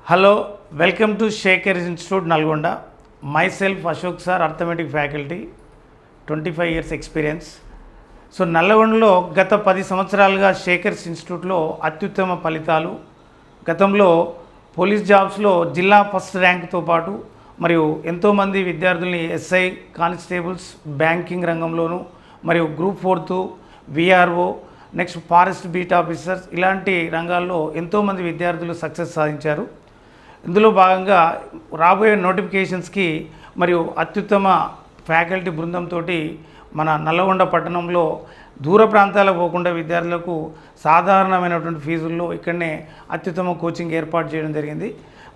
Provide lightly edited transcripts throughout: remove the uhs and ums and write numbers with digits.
Hello, welcome to Shekhar institute Nalgonda. myself Ashok sir, arithmetic faculty, 25 years experience. So నల్లగొండలో గత 10 సంవత్సరాలుగా శేఖర్స్ ఇన్స్టిట్యూట్లో అత్యుత్తమ ఫలితాలు, గతంలో పోలీస్ జాబ్స్లో జిల్లా ఫస్ట్ ర్యాంక్తో పాటు మరియు ఎంతోమంది విద్యార్థుల్ని ఎస్ఐ, కానిస్టేబుల్స్, బ్యాంకింగ్ రంగంలోనూ మరియు group 4 VRO, next forest beat officers ఇలాంటి రంగాల్లో ఎంతోమంది విద్యార్థులు సక్సెస్ సాధించారు. ఇందులో భాగంగా రాబోయే నోటిఫికేషన్స్కి మరియు అత్యుత్తమ ఫ్యాకల్టీ బృందంతో మన నల్లగొండ పట్టణంలో దూర ప్రాంతాలకు పోకుండా విద్యార్థులకు సాధారణమైనటువంటి ఫీజుల్లో ఇక్కడనే అత్యుత్తమ కోచింగ్ ఏర్పాటు చేయడం జరిగింది.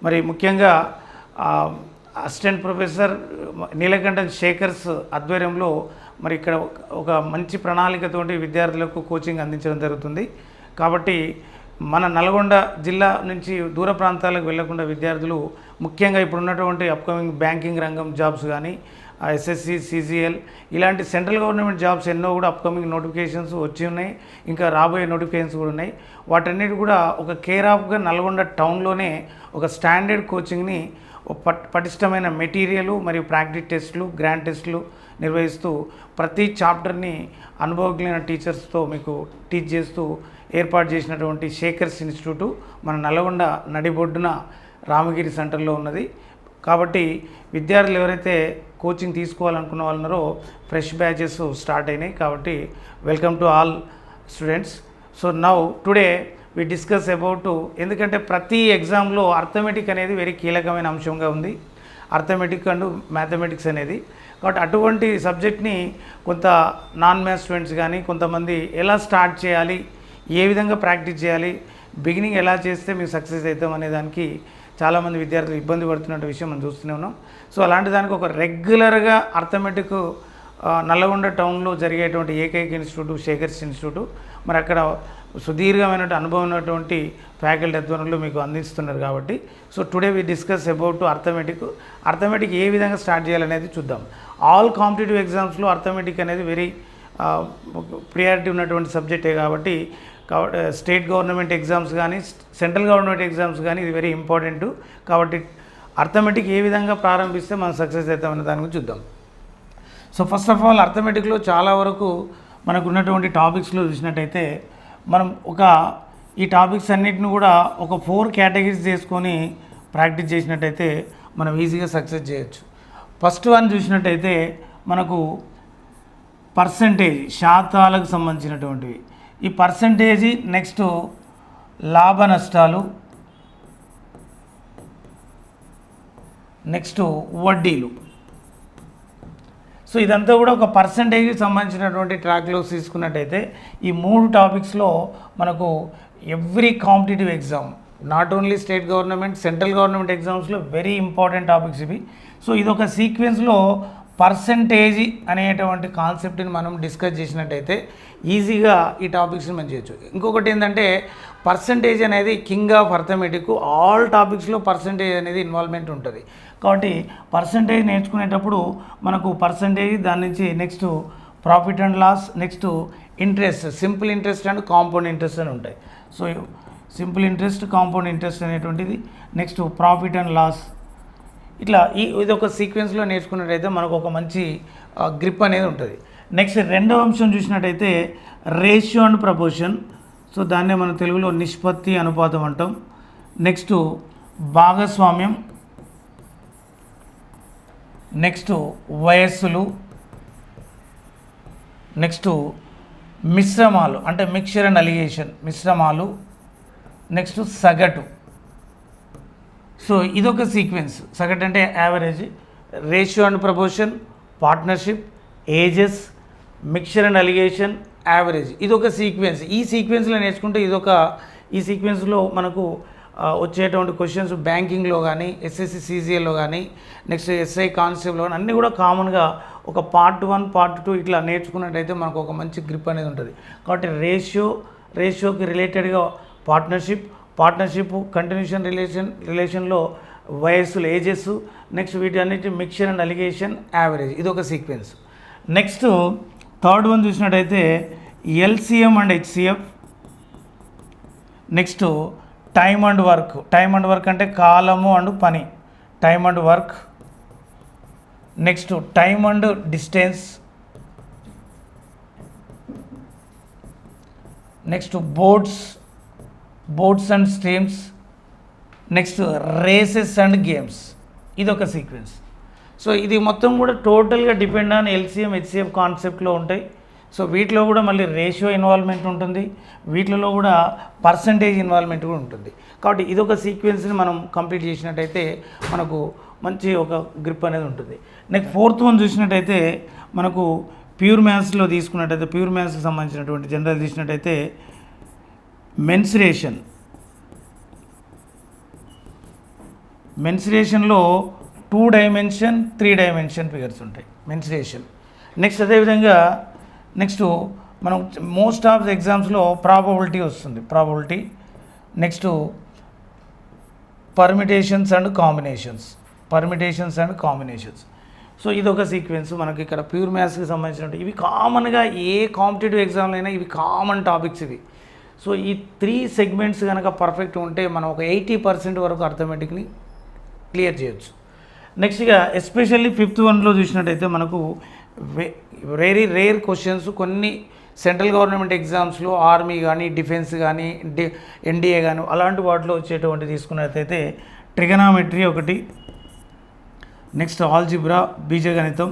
మరి ముఖ్యంగా అసిస్టెంట్ ప్రొఫెసర్ నీలకంఠన్ శేఖర్స్ ఆధ్వర్యంలో మరి ఇక్కడ ఒక మంచి ప్రణాళికతోటి విద్యార్థులకు కోచింగ్ అందించడం జరుగుతుంది. కాబట్టి మన నల్గొండ జిల్లా నుంచి దూర ప్రాంతాలకు వెళ్లకుండా విద్యార్థులు ముఖ్యంగా ఇప్పుడున్నటువంటి అప్కమింగ్ బ్యాంకింగ్ రంగం జాబ్స్ కానీ, ఎస్ఎస్సి, సిజిఎల్ ఇలాంటి సెంట్రల్ గవర్నమెంట్ జాబ్స్ ఎన్నో కూడా అప్కమింగ్ నోటిఫికేషన్స్ వచ్చి ఉన్నాయి. ఇంకా రాబోయే నోటిఫికేషన్స్ కూడా ఉన్నాయి. వాటన్నిటి కూడా ఒక కేర్ ఆఫ్గా నల్గొండ టౌన్లోనే ఒక స్టాండర్డ్ కోచింగ్ని పటిష్టమైన మెటీరియల్ మరియు ప్రాక్టీస్ టెస్టులు, గ్రాండ్ టెస్టులు నిర్వహిస్తూ ప్రతి చాప్టర్ని అనుభవజ్ఞులైన టీచర్స్తో మీకు టీచ్ చేస్తూ ఏర్పాటు చేసినటువంటి శేఖర్స్ ఇన్స్టిట్యూటు మన నల్గొండ నడిబొడ్డున రామగిరి సెంటర్లో ఉన్నది. కాబట్టి విద్యార్థులు ఎవరైతే కోచింగ్ తీసుకోవాలనుకున్న వాళ్ళు ఉన్నారో ఫ్రెష్ బ్యాచెస్ స్టార్ట్ అయినాయి. కాబట్టి welcome to all students. So now today we discuss about, ఎందుకంటే ప్రతి ఎగ్జామ్లో అర్థమెటిక్ అనేది వెరీ కీలకమైన అంశంగా ఉంది, అర్థమెటిక్ అండ్ మ్యాథమెటిక్స్ అనేది. కాబట్టి అటువంటి సబ్జెక్ట్ని కొంత నాన్ మ్యాథ్స్ స్టూడెంట్స్ కానీ కొంతమంది ఎలా స్టార్ట్ చేయాలి, ఏ విధంగా ప్రాక్టీస్ చేయాలి, బిగినింగ్ ఎలా చేస్తే మేము సక్సెస్ అవుతాం అనే దానికి చాలామంది విద్యార్థులు ఇబ్బంది పడుతున్న విషయం మనం చూస్తూనే ఉన్నాం. సో అలాంటి దానికి ఒక రెగ్యులర్గా అర్థమెటిక్ నల్లగొండ టౌన్లో జరిగేటువంటి ఏకైక ఇన్స్టిట్యూట్ శేఖర్స్ ఇన్స్టిట్యూట్. మరి అక్కడ సుదీర్ఘమైన అనుభవం ఉన్నటువంటి ఫ్యాకల్టీ ఆధ్వర్యంలో మీకు అందిస్తున్నారు. కాబట్టి so today we discuss about arithmetic ఏ విధంగా స్టార్ట్ చేయాలనేది చూద్దాం. ఆల్ కాంపిటేటివ్ ఎగ్జామ్స్లో అర్థమెటిక్ అనేది వెరీ ప్రియారిటీ ఉన్నటువంటి సబ్జెక్టే. కాబట్టి స్టేట్ గవర్నమెంట్ ఎగ్జామ్స్ కానీ, సెంట్రల్ గవర్నమెంట్ ఎగ్జామ్స్ కానీ ఇది వెరీ ఇంపార్టెంట్. కాబట్టి అర్థమెటిక్ ఏ విధంగా ప్రారంభిస్తే మనం సక్సెస్ అవుతామనే దాని గురించి చూద్దాం. సో ఫస్ట్ ఆఫ్ ఆల్ అర్థమెటిక్లో చాలా వరకు మనకు ఉన్నటువంటి టాపిక్స్లో చూసినట్టయితే మనం ఈ టాపిక్స్ అన్నిటిని కూడా ఒక 4 కేటగిరీస్ చేసుకొని ప్రాక్టీస్ చేసినట్టయితే మనం ఈజీగా సక్సెస్ చేయొచ్చు. ఫస్ట్ వన్ చూసినట్టయితే మనకు పర్సంటేజ్, శాతాలకు సంబంధించినటువంటివి. ఈ పర్సంటేజీ, నెక్స్ట్ లాభ నష్టాలు, నెక్స్ట్ వడ్డీలు. సో ఇదంతా కూడా ఒక పర్సంటేజ్కి సంబంధించినటువంటి ట్రాక్లో తీసుకున్నట్టయితే ఈ 3 టాపిక్స్లో మనకు every competitive exam, not only state government, central government ఎగ్జామ్స్లో వెరీ ఇంపార్టెంట్ టాపిక్స్ ఇవి. సో ఇదొక సీక్వెన్స్లో పర్సంటేజీ అనేటువంటి కాన్సెప్ట్ని మనం డిస్కస్ చేసినట్టయితే ఈజీగా ఈ టాపిక్స్ని మనం చేయొచ్చు. ఇంకొకటి ఏంటంటే పర్సంటేజ్ అనేది కింగ్ ఆఫ్ అర్థమెటిక్. ఆల్ టాపిక్స్లో పర్సంటేజ్ అనేది ఇన్వాల్వ్మెంట్ ఉంటుంది. కాబట్టి పర్సంటేజ్ నేర్చుకునేటప్పుడు మనకు పర్సంటేజ్, దాని నుంచి next profit and loss, next interest, simple interest and compound interest అని ఉంటాయి. So simple interest, compound interest అనేటువంటిది, నెక్స్ట్ ప్రాఫిట్ అండ్ లాస్, ఇట్లా ఇది ఒక సీక్వెన్స్లో నేర్చుకున్నట్టయితే మనకు ఒక మంచి గ్రిప్ అనేది ఉంటుంది. నెక్స్ట్ రెండవ అంశం చూసినట్టయితే రేషియో అండ్ ప్రపోర్షన్. సో దాన్నే మనం తెలుగులో నిష్పత్తి, అనుపాతం అంటాం. నెక్స్ట్ భాగస్వామ్యం, నెక్స్ట్ వయస్సులు, నెక్స్ట్ మిశ్రమాలు అంటే మిక్చర్ అండ్ అలిగేషన్, మిశ్రమాలు, నెక్స్ట్ సగటు. సో ఇదొక సీక్వెన్స్. సగటు అంటే average, ratio and proportion, partnership, ages, mixture and alligation, average. ఇదొక సీక్వెన్స్. ఈ సీక్వెన్స్లో నేర్చుకుంటే ఈ సీక్వెన్స్లో మనకు వచ్చేటువంటి క్వశ్చన్స్ బ్యాంకింగ్లో కానీ, ఎస్ఎస్సి, సిజిఎల్లో కానీ, నెక్స్ట్ ఎస్ఐ, కానిస్టేబుల్లో కానీ అన్నీ కూడా కామన్గా ఒక పార్ట్ 1, పార్ట్ 2 ఇట్లా నేర్చుకున్నట్టయితే మనకు ఒక మంచి గ్రిప్ అనేది ఉంటుంది. కాబట్టి రేషియోకి రిలేటెడ్గా పార్ట్నర్షిప్ కంటిన్యూషన్ రిలేషన్లో వయస్సులు, ఏజెస్, నెక్స్ట్ వీటన్నిటి మిక్చర్ అండ్ అలిగేషన్, యావరేజ్. ఇదొక సీక్వెన్స్. నెక్స్ట్ థర్డ్ వన్ చూసినట్టయితే LCM and HCF, next time and work అంటే కాలము అండ్ పని, time and work. Next time and distance. Next boats and streams. Next races and games. ఇది ఒక sequence. So ఇది మొత్తం కూడా టోటల్గా డిపెండ్ ఆన్ ఎల్సిఎం హెచ్సిఎఫ్ కాన్సెప్ట్లో ఉంటాయి. సో వీటిలో కూడా మళ్ళీ రేషియో ఇన్వాల్వ్మెంట్ ఉంటుంది, వీటిలో కూడా పర్సంటేజ్ ఇన్వాల్వ్మెంట్ కూడా ఉంటుంది. కాబట్టి ఇదొక సీక్వెన్స్ని మనం కంప్లీట్ చేసినట్టయితే మనకు మంచి ఒక గ్రిప్ అనేది ఉంటుంది. నెక్స్ట్ ఫోర్త్ వన్ చూసినట్టయితే మనకు ప్యూర్ మ్యాథ్స్లో తీసుకున్నట్టయితే, ప్యూర్ మ్యాథ్స్కి సంబంధించినటువంటి జనరల్ తీసినట్టయితే మెన్సురేషన్లో 2 డైమెన్షన్ 3 డైమెన్షన్ ఫిగర్స్ ఉంటాయి మెన్సురేషన్. నెక్స్ట్ అదేవిధంగా నెక్స్ట్ మనం మోస్ట్ ఆఫ్ ద ఎగ్జామ్స్లో ప్రాబబిలిటీ వస్తుంది, probability. Next permutations and combinations. So ఇదొక సీక్వెన్స్ మనకి ఇక్కడ ప్యూర్ మ్యాథ్స్కి సంబంధించినట్టు. ఇవి కామన్గా ఏ కాంపిటేటివ్ ఎగ్జామ్లో అయినా ఇవి కామన్ టాపిక్స్ ఇవి. సో ఈ 3 సెగ్మెంట్స్ కనుక పర్ఫెక్ట్ ఉంటే మనం ఒక 80% వరకు అర్థమెటిక్ని క్లియర్ చేయొచ్చు. నెక్స్ట్గా ఎస్పెషల్లీ 5th వన్లో చూసినట్టయితే మనకు వెరీ రేర్ క్వశ్చన్స్ కొన్ని సెంట్రల్ గవర్నమెంట్ ఎగ్జామ్స్లో ఆర్మీ కానీ డిఫెన్స్ కానీ ఎన్డీఏ కానీ అలాంటి వాటిలో వచ్చేటువంటి తీసుకున్నట్టయితే ట్రిగనామెట్రీ ఒకటి, నెక్స్ట్ ఆల్జిబ్రా బీజగణితం,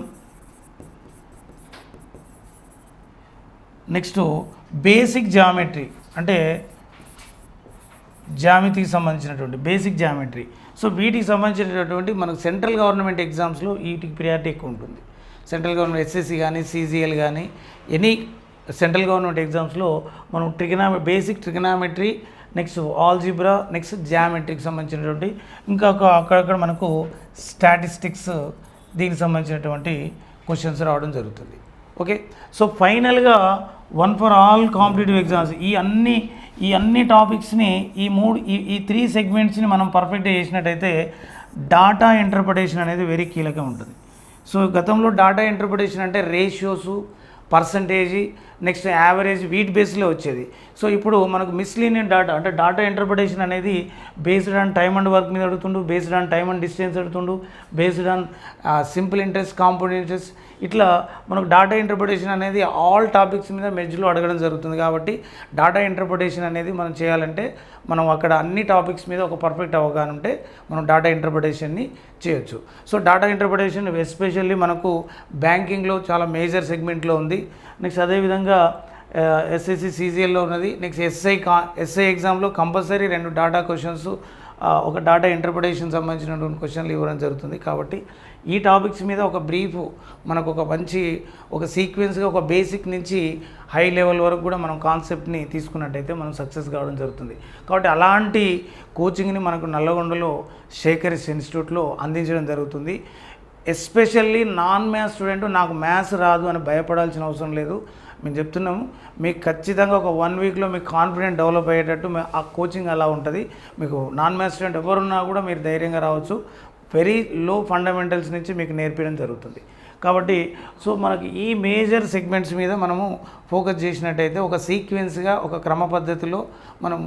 నెక్స్ట్ బేసిక్ జామెట్రీ అంటే జామితికి సంబంధించినటువంటి బేసిక్ జామెట్రీ. సో వీటికి సంబంధించినటువంటి మనకు సెంట్రల్ గవర్నమెంట్ ఎగ్జామ్స్లో వీటికి ప్రియారిటీ ఎక్కువ ఉంటుంది. సెంట్రల్ గవర్నమెంట్ ఎస్ఎస్సి కానీ సీజీఎల్ కానీ ఎనీ సెంట్రల్ గవర్నమెంట్ ఎగ్జామ్స్లో మనం basic trigonometry, next algebra, next జామెట్రీకి సంబంధించినటువంటి ఇంకా అక్కడక్కడ మనకు స్టాటిస్టిక్స్ దీనికి సంబంధించినటువంటి క్వశ్చన్స్ రావడం జరుగుతుంది. ఓకే, సో ఫైనల్గా one for all competitive exams ఈ అన్ని టాపిక్స్ని ఈ 3 సెగ్మెంట్స్ని మనం పర్ఫెక్ట్గా చేసినట్టయితే డాటా ఇంటర్ప్రిటేషన్ అనేది వెరీ కీలకం ఉంటుంది. సో గతంలో డాటా ఇంటర్ప్రిటేషన్ అంటే రేషియోసు, పర్సంటేజీ, నెక్స్ట్ యావరేజ్ వీటి బేస్లో వచ్చేది. సో ఇప్పుడు మనకు మిస్లీనియర్ డాటా అంటే డాటా ఇంటర్ప్రిటేషన్ అనేది based on time and work మీద అడుగుతుండు, based on time and distance అడుగుతుండు, based on simple interest, compound interest, ఇట్లా మనకు డాటా ఇంటర్ప్రిటేషన్ అనేది ఆల్ టాపిక్స్ మీద మెజ్లో అడగడం జరుగుతుంది. కాబట్టి డాటా ఇంటర్ప్రిటేషన్ అనేది మనం చేయాలంటే మనం అక్కడ అన్ని టాపిక్స్ మీద ఒక పర్ఫెక్ట్ అవగాహన ఉంటే మనం డాటా ఇంటర్ప్రిటేషన్ని చేయొచ్చు. సో డాటా ఇంటర్ప్రిటేషన్ ఎస్పెషల్లీ మనకు బ్యాంకింగ్లో చాలా మేజర్ సెగ్మెంట్లో ఉంది. నెక్స్ట్ అదేవిధంగా ఎస్ఎస్సి సీజీఎల్లో ఉన్నది. నెక్స్ట్ ఎస్ఐ ఎగ్జామ్లో కంపల్సరీ 2 డాటా క్వశ్చన్స్, ఒక డాటా ఇంటర్ప్రిటేషన్ సంబంధించినటువంటి క్వశ్చన్లు ఇవ్వడం జరుగుతుంది. కాబట్టి ఈ టాపిక్స్ మీద ఒక బ్రీఫ్ మనకు ఒక మంచి ఒక సీక్వెన్స్గా ఒక బేసిక్ నుంచి హై లెవెల్ వరకు కూడా మనం కాన్సెప్ట్ని తీసుకున్నట్టయితే మనం సక్సెస్ కావడం జరుగుతుంది. కాబట్టి అలాంటి కోచింగ్ని మనకు నల్లగొండలో శేఖరిస్ ఇన్స్టిట్యూట్లో అందించడం జరుగుతుంది. ఎస్పెషల్లీ నాన్ మ్యాథ్స్ స్టూడెంట్ నాకు మ్యాథ్స్ రాదు అని భయపడాల్సిన అవసరం లేదు. మేము చెప్తున్నాము, మీకు ఖచ్చితంగా ఒక 1 వీక్లో మీకు కాన్ఫిడెంట్ డెవలప్ అయ్యేటట్టు ఆ కోచింగ్ అలా ఉంటుంది. మీకు నాన్ మ్యాథ్స్ స్టూడెంట్ ఎవరున్నా కూడా మీరు ధైర్యంగా రావచ్చు. వెరీ లో ఫండమెంటల్స్ నుంచి మీకు నేర్పించడం జరుగుతుంది. కాబట్టి సో మనకి ఈ మేజర్ సెగ్మెంట్స్ మీద మనము ఫోకస్ చేసినట్టయితే ఒక సీక్వెన్స్గా ఒక క్రమ పద్ధతిలో మనం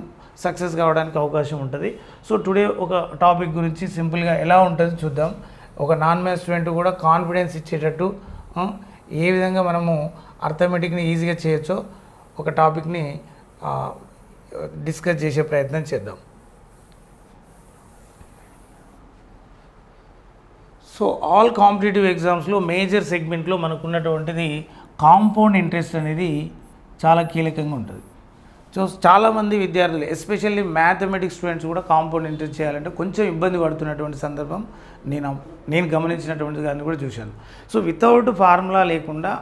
సక్సెస్ కావడానికి అవకాశం ఉంటుంది. సో టుడే ఒక టాపిక్ గురించి సింపుల్గా ఎలా ఉంటుంది చూద్దాం. ఒక నాన్ మ్యాథ్స్ స్టూడెంట్ కూడా కాన్ఫిడెన్స్ ఇచ్చేటట్టు ఏ విధంగా మనము అర్థమెటిక్ని ఈజీగా చేయొచ్చో ఒక టాపిక్ని డిస్కస్ చేసే ప్రయత్నం చేద్దాం. సో ఆల్ కాంపిటేటివ్ ఎగ్జామ్స్లో మేజర్ సెగ్మెంట్లో మనకు ఉన్నటువంటిది కాంపౌండ్ ఇంట్రెస్ట్ అనేది చాలా కీలకంగా ఉంటుంది. సో చాలామంది విద్యార్థులు ఎస్పెషల్లీ మ్యాథమెటిక్స్ స్టూడెంట్స్ కూడా కాంపౌండ్ ఇంట్రెస్ట్ చేయాలంటే కొంచెం ఇబ్బంది పడుతున్నటువంటి సందర్భం నేను గమనించినటువంటి దాన్ని కూడా చూశాను. సో వితౌట్ ఫార్ములా లేకుండా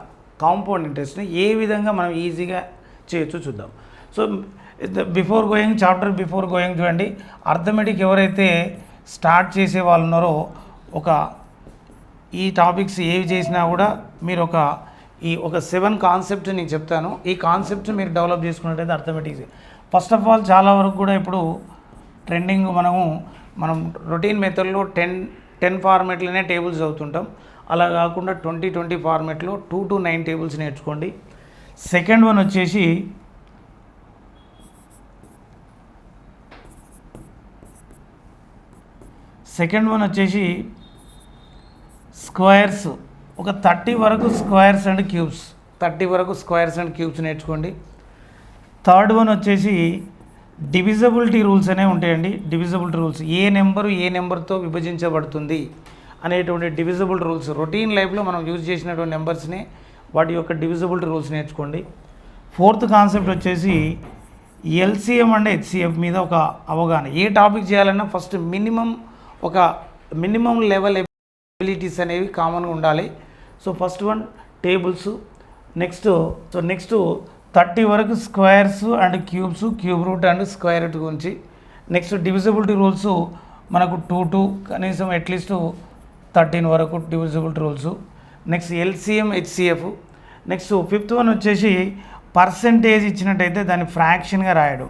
కాంపౌండ్ ఇంట్రెస్ట్ని ఏ విధంగా మనం ఈజీగా చేయొచ్చో చూద్దాం. సో బిఫోర్ గోయింగ్ చూడండి, అర్థమెటిక్ ఎవరైతే స్టార్ట్ చేసే వాళ్ళు ఉన్నారో ఈ టాపిక్స్ ఏవి చేసినా కూడా మీరు ఒక 7 కాన్సెప్ట్ నేను చెప్తాను. ఈ కాన్సెప్ట్ మీరు డెవలప్ చేసుకున్నట్టయితే అర్థమెటిక్స్ ఫస్ట్ ఆఫ్ ఆల్ చాలా వరకు కూడా ఇప్పుడు ట్రెండింగ్ మనం రొటీన్ మెథడ్లో 10 ఫార్మేట్లోనే టేబుల్స్ చదువుతుంటాం. అలా కాకుండా 20 ఫార్మేట్లో 2 to 9 టేబుల్స్ నేర్చుకోండి. సెకండ్ వన్ వచ్చేసి సెకండ్ వన్ వచ్చేసి స్క్వేర్స్, ఒక 30 వరకు స్క్వేర్స్ అండ్ క్యూబ్స్, 30 వరకు స్క్వేర్స్ అండ్ క్యూబ్స్ నేర్చుకోండి. థర్డ్ వన్ వచ్చేసి డివిజబిలిటీ రూల్స్ అనేవి ఉంటాయండి. డివిజబిలిటీ రూల్స్, ఏ నెంబర్తో విభజించబడుతుంది అనేటువంటి డివిజబుల్ రూల్స్, రొటీన్ లైఫ్లో మనం యూజ్ చేసినటువంటి నెంబర్స్ని వాటి యొక్క డివిజబిలిటీ రూల్స్ నేర్చుకోండి. ఫోర్త్ కాన్సెప్ట్ వచ్చేసి ఎల్సిఎం అండ్ హెచ్సిఎఫ్ మీద ఒక అవగాహన. ఏ టాపిక్ చేయాలన్నా ఫస్ట్ మినిమం లెవెల్ ఎబిలిటీస్ అనేవి కామన్గా ఉండాలి. So first one tables, next 30 వరకు squares and cubes, cube root and square root గురించి. నెక్స్ట్ డివిజిబిలిటీ రూల్స్ మనకు 2 కనీసం అట్లీస్ట్ 13 వరకు divisibility rules. Next LCM HCF. Next fifth one వచ్చేసి పర్సంటేజ్ ఇచ్చినట్టయితే దాన్ని ఫ్రాక్షన్గా రాయడం.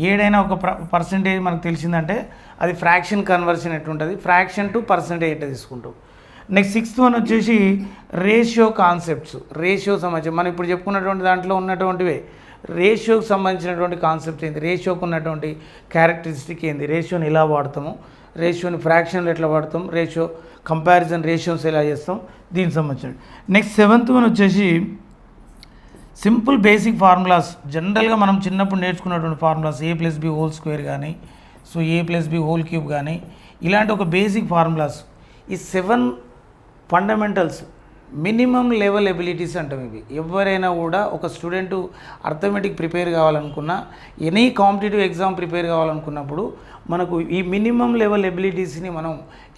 ఏడైనా ఒక పర్సంటేజ్ మనకు తెలిసిందంటే అది ఫ్రాక్షన్ కన్వర్షన్ ఎట్లుంటుంది, ఫ్రాక్షన్ టు పర్సంటేజ్ ఎట్లా తీసుకుంటాం. నెక్స్ట్ సిక్స్త్ వన్ వచ్చేసి రేషియో కాన్సెప్ట్స్. రేషియో సంబంధించి మనం ఇప్పుడు చెప్పుకున్నటువంటి దాంట్లో ఉన్నటువంటివే రేషియోకి సంబంధించినటువంటి కాన్సెప్ట్స్ ఏంటి, రేషియోకి ఉన్నటువంటి క్యారెక్టరిస్టిక్ ఏంది, రేషియోని ఎలా వాడతాము, రేషియోని ఫ్రాక్షన్లు ఎట్లా వాడతాం, రేషియో కంపారిజన్ రేషియోస్ ఎలా చేస్తాం, దీనికి సంబంధించిన. నెక్స్ట్ సెవెంత్ వన్ వచ్చేసి సింపుల్ బేసిక్ ఫార్ములాస్. జనరల్గా మనం చిన్నప్పుడు నేర్చుకున్నటువంటి ఫార్ములాస్ a+b² కానీ, సో a+b³ కానీ, ఇలాంటి ఒక బేసిక్ ఫార్ములాస్. ఈ 7 ఫండమెంటల్స్ మినిమం లెవెల్ ఎబిలిటీస్ అంటాం. ఇవి ఎవరైనా కూడా ఒక స్టూడెంట్ అర్థమెటిక్ ప్రిపేర్ కావాలనుకున్నా, ఎనీ కాంపిటేటివ్ ఎగ్జామ్ ప్రిపేర్ కావాలనుకున్నప్పుడు మనకు ఈ మినిమం లెవెల్ ఎబిలిటీస్ని మనం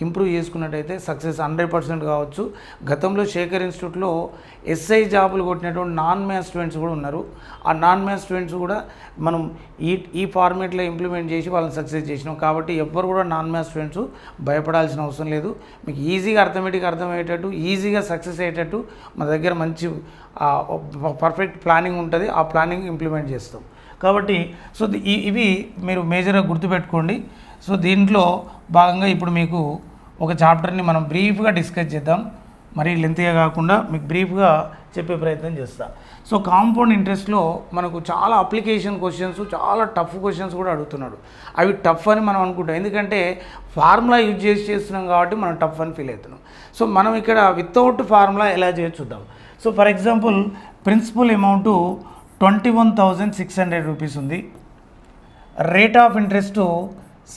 ఇంప్రూవ్ చేసుకున్నట్టయితే సక్సెస్ 100% కావచ్చు. గతంలో శేఖర్ ఇన్స్టిట్యూట్లో ఎస్ఐ జాబులు కొట్టినటువంటి నాన్ మ్యాథ్స్ స్టూడెంట్స్ కూడా ఉన్నారు. ఆ నాన్ మ్యాథ్స్ స్టూడెంట్స్ కూడా మనం ఈ ఫార్మేట్లో ఇంప్లిమెంట్ చేసి వాళ్ళని సక్సెస్ చేసినాం. కాబట్టి ఎవ్వరు కూడా నాన్ మ్యాథ్స్ స్టూడెంట్స్ భయపడాల్సిన అవసరం లేదు. మీకు ఈజీగా అర్థమయ్యేటట్టు, ఈజీగా సక్సెస్ అయ్యేటట్టు మన దగ్గర మంచి పర్ఫెక్ట్ ప్లానింగ్ ఉంటుంది. ఆ ప్లానింగ్ ఇంప్లిమెంట్ చేస్తాం. కాబట్టి సో ఇవి మీరు మేజర్గా గుర్తుపెట్టుకోండి. సో దీంట్లో భాగంగా ఇప్పుడు మీకు ఒక చాప్టర్ని మనం బ్రీఫ్గా డిస్కస్ చేద్దాం. మరీ లెంతీగా కాకుండా మీకు బ్రీఫ్గా చెప్పే ప్రయత్నం చేస్తా. సో కాంపౌండ్ ఇంట్రెస్ట్లో మనకు చాలా అప్లికేషన్ క్వశ్చన్స్, చాలా టఫ్ క్వశ్చన్స్ కూడా అడుగుతున్నాడు. అవి టఫ్ అని మనం అనుకుంటాం, ఎందుకంటే ఫార్ములా యూజ్ చేస్తున్నాం కాబట్టి మనం టఫ్ అని ఫీల్ అవుతున్నాం. సో మనం ఇక్కడ వితౌట్ ఫార్ములా ఎలా చేయొచ్చు చూద్దాం. So for example principal amount 21,600 rupees ఉంది. Rate of interest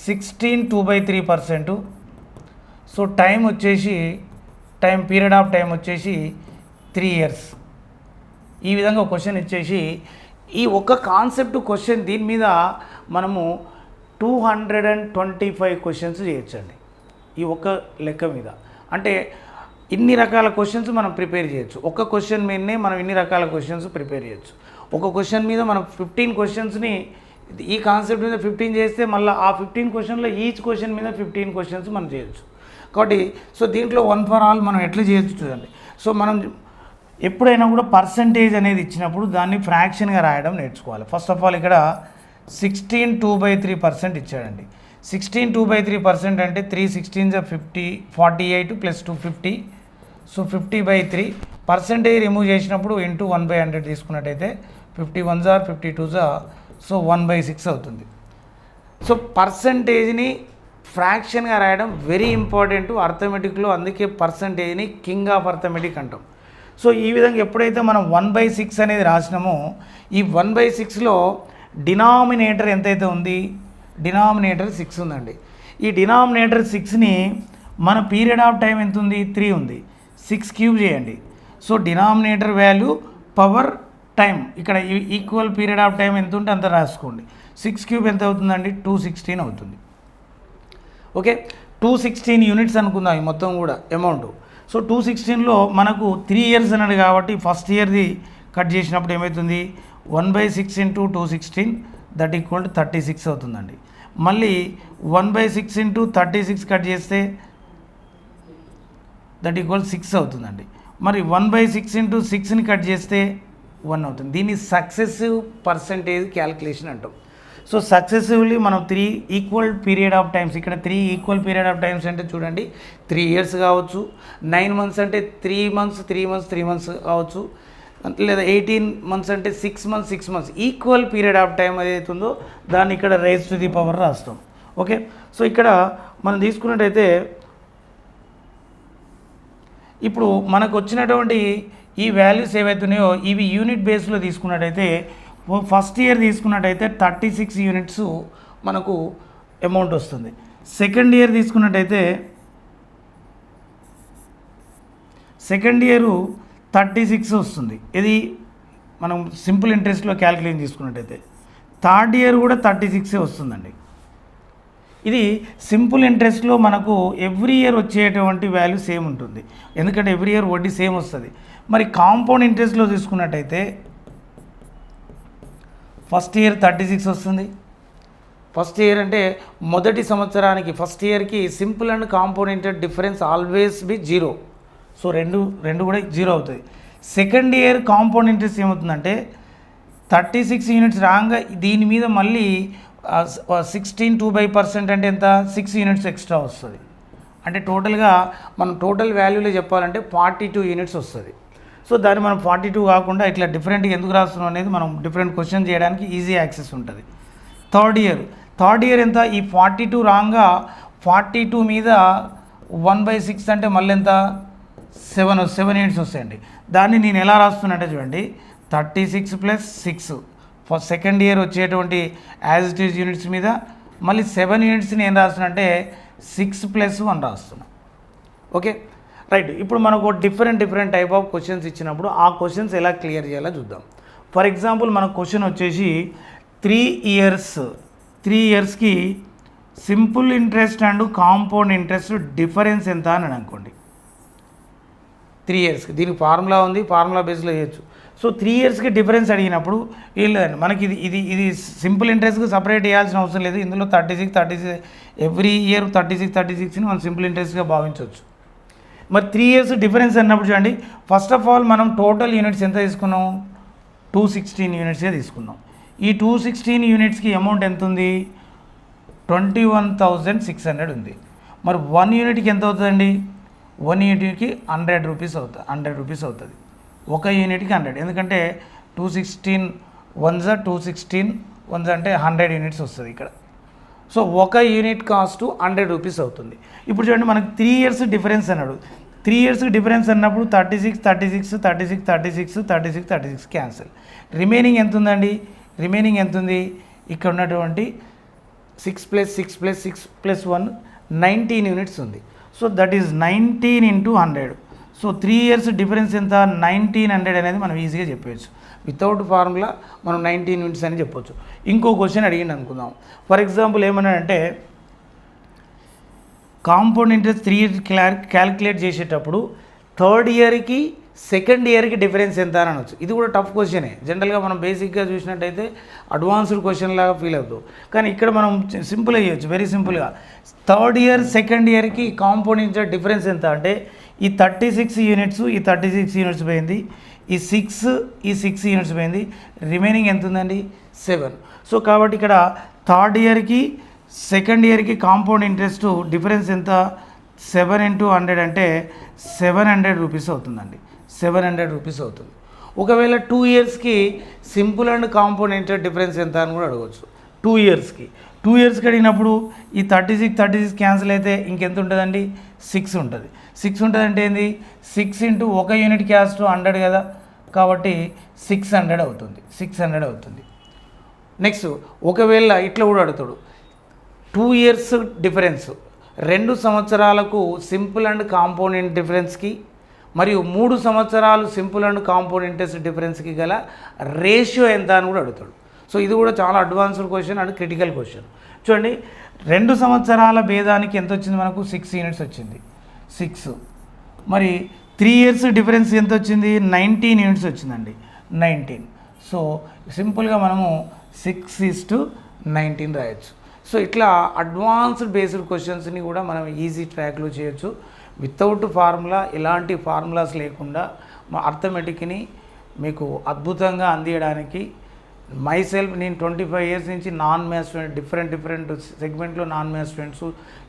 16.2/3%. So period of time వచ్చేసి 3 years. ఈ విధంగా క్వశ్చన్ ఇచ్చేసి ఈ ఒక్క కాన్సెప్ట్ క్వశ్చన్ దీని మీద మనము 225 క్వశ్చన్స్ చేయొచ్చండి. ఈ ఒక్క లెక్క మీద అంటే ఇన్ని రకాల క్వశ్చన్స్ మనం ప్రిపేర్ చేయొచ్చు. ఒక్క క్వశ్చన్ మీదనే మనం ఇన్ని రకాల క్వశ్చన్స్ ప్రిపేర్ చేయొచ్చు. ఒక క్వశ్చన్ మీద మనం 15 క్వశ్చన్స్ని ఈ కాన్సెప్ట్ మీద 15 చేస్తే మళ్ళీ ఆ 15 క్వశ్చన్లో ఈచ్ క్వశ్చన్ మీద 15 క్వశ్చన్స్ మనం చేయొచ్చు. కాబట్టి సో దీంట్లో వన్ ఫర్ ఆల్ మనం ఎట్లా చేయొచ్చు చూడండి. సో మనం ఎప్పుడైనా కూడా పర్సంటేజ్ అనేది ఇచ్చినప్పుడు దాన్ని ఫ్రాక్షన్గా రాయడం నేర్చుకోవాలి. ఫస్ట్ ఆఫ్ ఆల్ ఇక్కడ 16.2/3% ఇచ్చాడండి. 16.2/3% అంటే 3 16 50, 48 + 250. సో 50/3 పర్సంటేజ్ రిమూవ్ చేసినప్పుడు ఇంటూ 1/100 తీసుకున్నట్టయితే 51s ఆర్ 52s, సో 1/6 అవుతుంది. సో పర్సంటేజ్ని ఫ్రాక్షన్గా రాయడం వెరీ ఇంపార్టెంట్ అర్థమెటిక్లో. అందుకే పర్సంటేజ్ని కింగ్ ఆఫ్ అర్థమెటిక్ అంటాం. సో ఈ విధంగా ఎప్పుడైతే మనం 1/6 అనేది రాసినామో ఈ 1/6లో డినామినేటర్ ఎంతైతే ఉంది, డినామినేటర్ 6 ఉందండి. ఈ డినామినేటర్ 6ని మన పీరియడ్ ఆఫ్ టైం ఎంత ఉంది, 3 ఉంది. 6 క్యూబ్ చేయండి. So denominator value power time ఇక్కడ ఈక్వల్ పీరియడ్ ఆఫ్ టైం ఎంత ఉంటే అంత రాసుకోండి. 6 క్యూబ్ ఎంత అవుతుందండి, 216 అవుతుంది. ఓకే, 216 యూనిట్స్ అనుకుందాం ఈ మొత్తం కూడా అమౌంట్. సో 216లో మనకు 3 years అన్నాడు కాబట్టి ఫస్ట్ ఇయర్ది కట్ చేసినప్పుడు ఏమవుతుంది, 1/6 × 216 దట్ ఈక్వల్ టు 36 అవుతుందండి. మళ్ళీ 1/6 × 36 కట్ చేస్తే దట్ ఈక్వల్ 6 అవుతుందండి. మరి 1/6 × 6ని కట్ చేస్తే 1 అవుతుంది. దీన్ని సక్సెసివ్ పర్సంటేజ్ క్యాలిక్యులేషన్ అంటాం. సో సక్సెసివ్లీ మనం 3 ఈక్వల్ పీరియడ్ ఆఫ్ టైమ్స్, ఇక్కడ 3 ఈక్వల్ పీరియడ్ ఆఫ్ టైమ్స్ అంటే చూడండి 3 years కావచ్చు, 9 months అంటే 3 months కావచ్చు, లేదా 18 months అంటే 6 months equal period of time ఏదైతుందో దాన్ని ఇక్కడ రైజ్ టు ది పవర్ రాస్తాం. ఓకే, సో ఇక్కడ మనం తీసుకున్నట్టయితే ఇప్పుడు మనకు వచ్చినటువంటి ఈ వాల్యూస్ ఏవైతున్నాయో ఇవి యూనిట్ బేస్లో తీసుకున్నట్టయితే ఫస్ట్ ఇయర్ తీసుకున్నట్టయితే 36 యూనిట్స్ మనకు అమౌంట్ వస్తుంది. సెకండ్ ఇయర్ తీసుకున్నట్టయితే సెకండ్ ఇయరు 36 వస్తుంది. ఇది మనం సింపుల్ ఇంట్రెస్ట్లో క్యాలిక్యులేషన్ తీసుకున్నట్టయితే థర్డ్ ఇయర్ కూడా 36 వస్తుందండి. ఇది సింపుల్ ఇంట్రెస్ట్లో మనకు ఎవ్రీ ఇయర్ వచ్చేటువంటి వాల్యూ సేమ్ ఉంటుంది, ఎందుకంటే ఎవ్రీ ఇయర్ వడ్డీ సేమ్ వస్తుంది. మరి కాంపౌండ్ ఇంట్రెస్ట్లో తీసుకున్నట్టయితే ఫస్ట్ ఇయర్ 36 వస్తుంది. ఫస్ట్ ఇయర్ అంటే మొదటి సంవత్సరానికి ఫస్ట్ ఇయర్కి simple and compound interest difference always be 0. So రెండు కూడా 0 అవుతుంది. సెకండ్ ఇయర్ కాంపౌండ్ ఇంట్రెస్ట్ ఏమవుతుందంటే 36 యూనిట్స్ రాగా దీని మీద మళ్ళీ 16 2/% అంటే ఎంత 6 యూనిట్స్ ఎక్స్ట్రా వస్తుంది. అంటే టోటల్గా మనం టోటల్ వాల్యూలో చెప్పాలంటే 42 యూనిట్స్ వస్తుంది. సో దాన్ని మనం 42 కాకుండా ఇట్లా డిఫరెంట్గా ఎందుకు రాస్తున్నాం అనేది మనం డిఫరెంట్ క్వశ్చన్ చేయడానికి ఈజీ యాక్సెస్ ఉంటుంది. థర్డ్ ఇయర్ ఎంత ఈ 42 రాగా 42 మీద 1/6 అంటే మళ్ళీ ఎంత 7 యూనిట్స్ వస్తాయండి. దాన్ని నేను ఎలా రాస్తున్నట్టే చూడండి 36 + 6 ఫస్ట్ సెకండ్ ఇయర్ వచ్చేటువంటి యాజ్ ఇట్ ఈజ్ యూనిట్స్ మీద మళ్ళీ 7 యూనిట్స్ని ఏం రాస్తున్నా అంటే 6 + 1 రాస్తున్నా. Okay right. ఇప్పుడు మనకు డిఫరెంట్ టైప్ ఆఫ్ క్వశ్చన్స్ ఇచ్చినప్పుడు ఆ క్వశ్చన్స్ ఎలా క్లియర్ చేయాలో చూద్దాం. ఫర్ ఎగ్జాంపుల్ మన క్వశ్చన్ వచ్చేసి 3 ఇయర్స్కి simple interest and compound interest difference ఎంత అని అనుకోండి. 3 ఇయర్స్కి దీనికి ఫార్ములా ఉంది, ఫార్ములా బేస్లో చేయొచ్చు. సో 3 ఇయర్స్కి డిఫరెన్స్ అడిగినప్పుడు ఏం లేదండి, మనకి ఇది సింపుల్ ఇంట్రెస్ట్కి సపరేట్ చేయాల్సిన అవసరం లేదు. ఇందులో 36 ఎవ్రీ ఇయర్ 36ని మనం సింపుల్ ఇంట్రెస్ట్గా భావించవచ్చు. మరి 3 ఇయర్స్ డిఫరెన్స్ అన్నప్పుడు చూడండి, ఫస్ట్ ఆఫ్ ఆల్ మనం టోటల్ యూనిట్స్ ఎంత తీసుకున్నాం 216 యూనిట్స్గా తీసుకున్నాం. ఈ 216 యూనిట్స్కి అమౌంట్ ఎంత ఉంది 21,600 ఉంది. మరి 1 యూనిట్కి ఎంత అవుతుందండి 1 యూనిట్కి 100 రూపీస్ అవుతుంది. ఒక యూనిట్కి 100, ఎందుకంటే 216 1 216 1 అంటే 100 యూనిట్స్ వస్తుంది ఇక్కడ. సో ఒక యూనిట్ కాస్ట్ 100 రూపీస్ అవుతుంది. ఇప్పుడు చూడండి మనకు 3 ఇయర్స్ డిఫరెన్స్ అన్నాడు. 3 ఇయర్స్కి డిఫరెన్స్ అన్నప్పుడు 36 క్యాన్సిల్. రిమైనింగ్ ఎంత ఉందండి, రిమైనింగ్ ఎంత ఉంది ఇక్కడ ఉన్నటువంటి 6 + 6 + 6 + 1 19 యూనిట్స్ ఉంది. So that is 19 × 100. So 3 years difference ఎంత 1900 అనేది మనం ఈజీగా చెప్పవచ్చు. వితౌట్ ఫార్ములా మనం 19 యూనిట్స్ అని చెప్పొచ్చు. ఇంకో క్వశ్చన్ అడిగింది అనుకుందాం. ఫర్ ఎగ్జాంపుల్ ఏమన్నాడంటే కాంపౌండ్ ఇంట్రెస్ట్ 3 ఇయర్స్ క్యాలిక్యులేట్ చేసేటప్పుడు థర్డ్ ఇయర్కి సెకండ్ ఇయర్కి డిఫరెన్స్ ఎంత అని అనొచ్చు. ఇది కూడా టఫ్ క్వశ్చనే. జనరల్గా మనం బేసిక్గా చూసినట్టయితే అడ్వాన్స్డ్ క్వశ్చన్ లాగా ఫీల్ అవుతాం, కానీ ఇక్కడ మనం సింపుల్ అయ్యొచ్చు, వెరీ సింపుల్గా. థర్డ్ ఇయర్ సెకండ్ ఇయర్కి కాంపౌండ్ ఇంట్రెస్ట్ డిఫరెన్స్ ఎంత అంటే ఈ 36 యూనిట్స్ ఈ 36 యూనిట్స్ పోయింది, ఈ 6 యూనిట్స్ పోయింది, రిమైనింగ్ ఎంత ఉందండి 7. సో కాబట్టి ఇక్కడ థర్డ్ ఇయర్కి సెకండ్ ఇయర్కి కాంపౌండ్ ఇంట్రెస్ట్ డిఫరెన్స్ ఎంత 7 × 100 అంటే 700 రూపీస్ అవుతుందండి. 700 రూపీస్ అవుతుంది. ఒకవేళ 2 ఇయర్స్కి simple and compound interest difference ఎంత అని కూడా అడగవచ్చు. 2 ఇయర్స్కి అడిగినప్పుడు ఈ 36 క్యాన్సిల్ అయితే ఇంకెంత ఉంటుందండి 6 ఉంటుంది. 6 ఉంటుంది అంటే ఏంది 6 × ఒక యూనిట్ క్యాస్ట్ 100 కదా, కాబట్టి 600 అవుతుంది. నెక్స్ట్ ఒకవేళ ఇట్లా కూడా అడుగుతాడు 2 ఇయర్స్ డిఫరెన్స్ 2 సంవత్సరాలకు సింపుల్ అండ్ కాంపౌండ్ ఇంట్రెస్ట్ డిఫరెన్స్కి మరియు 3 సంవత్సరాలు సింపుల్ అండ్ కాంపౌండ్ ఇంట్రెస్ట్ డిఫరెన్స్కి గల రేషియో ఎంత అని కూడా అడుగుతాడు. సో ఇది కూడా చాలా advanced question and critical question. చూడండి 2 సంవత్సరాల భేదానికి ఎంత వచ్చింది మనకు 6 యూనిట్స్ వచ్చింది 6. మరి 3 ఇయర్స్ డిఫరెన్స్ ఎంత వచ్చింది 19 యూనిట్స్ వచ్చిందండి 19. సో సింపుల్గా మనము 6:19 రాయొచ్చు. సో ఇట్లా అడ్వాన్స్డ్ బేస్డ్ క్వశ్చన్స్ని కూడా మనం ఈజీ ట్రాక్లో చేయొచ్చు వితౌట్ ఫార్ములా. ఎలాంటి ఫార్ములాస్ లేకుండా మా అర్థమెటిక్ని మీకు అద్భుతంగా అందించడానికి నేను 25 ఇయర్స్ నుంచి నాన్ మ్యాథ్స్ స్టూడెంట్ డిఫరెంట్ సెగ్మెంట్లో నాన్ మ్యాథ్స్ స్టూడెంట్స్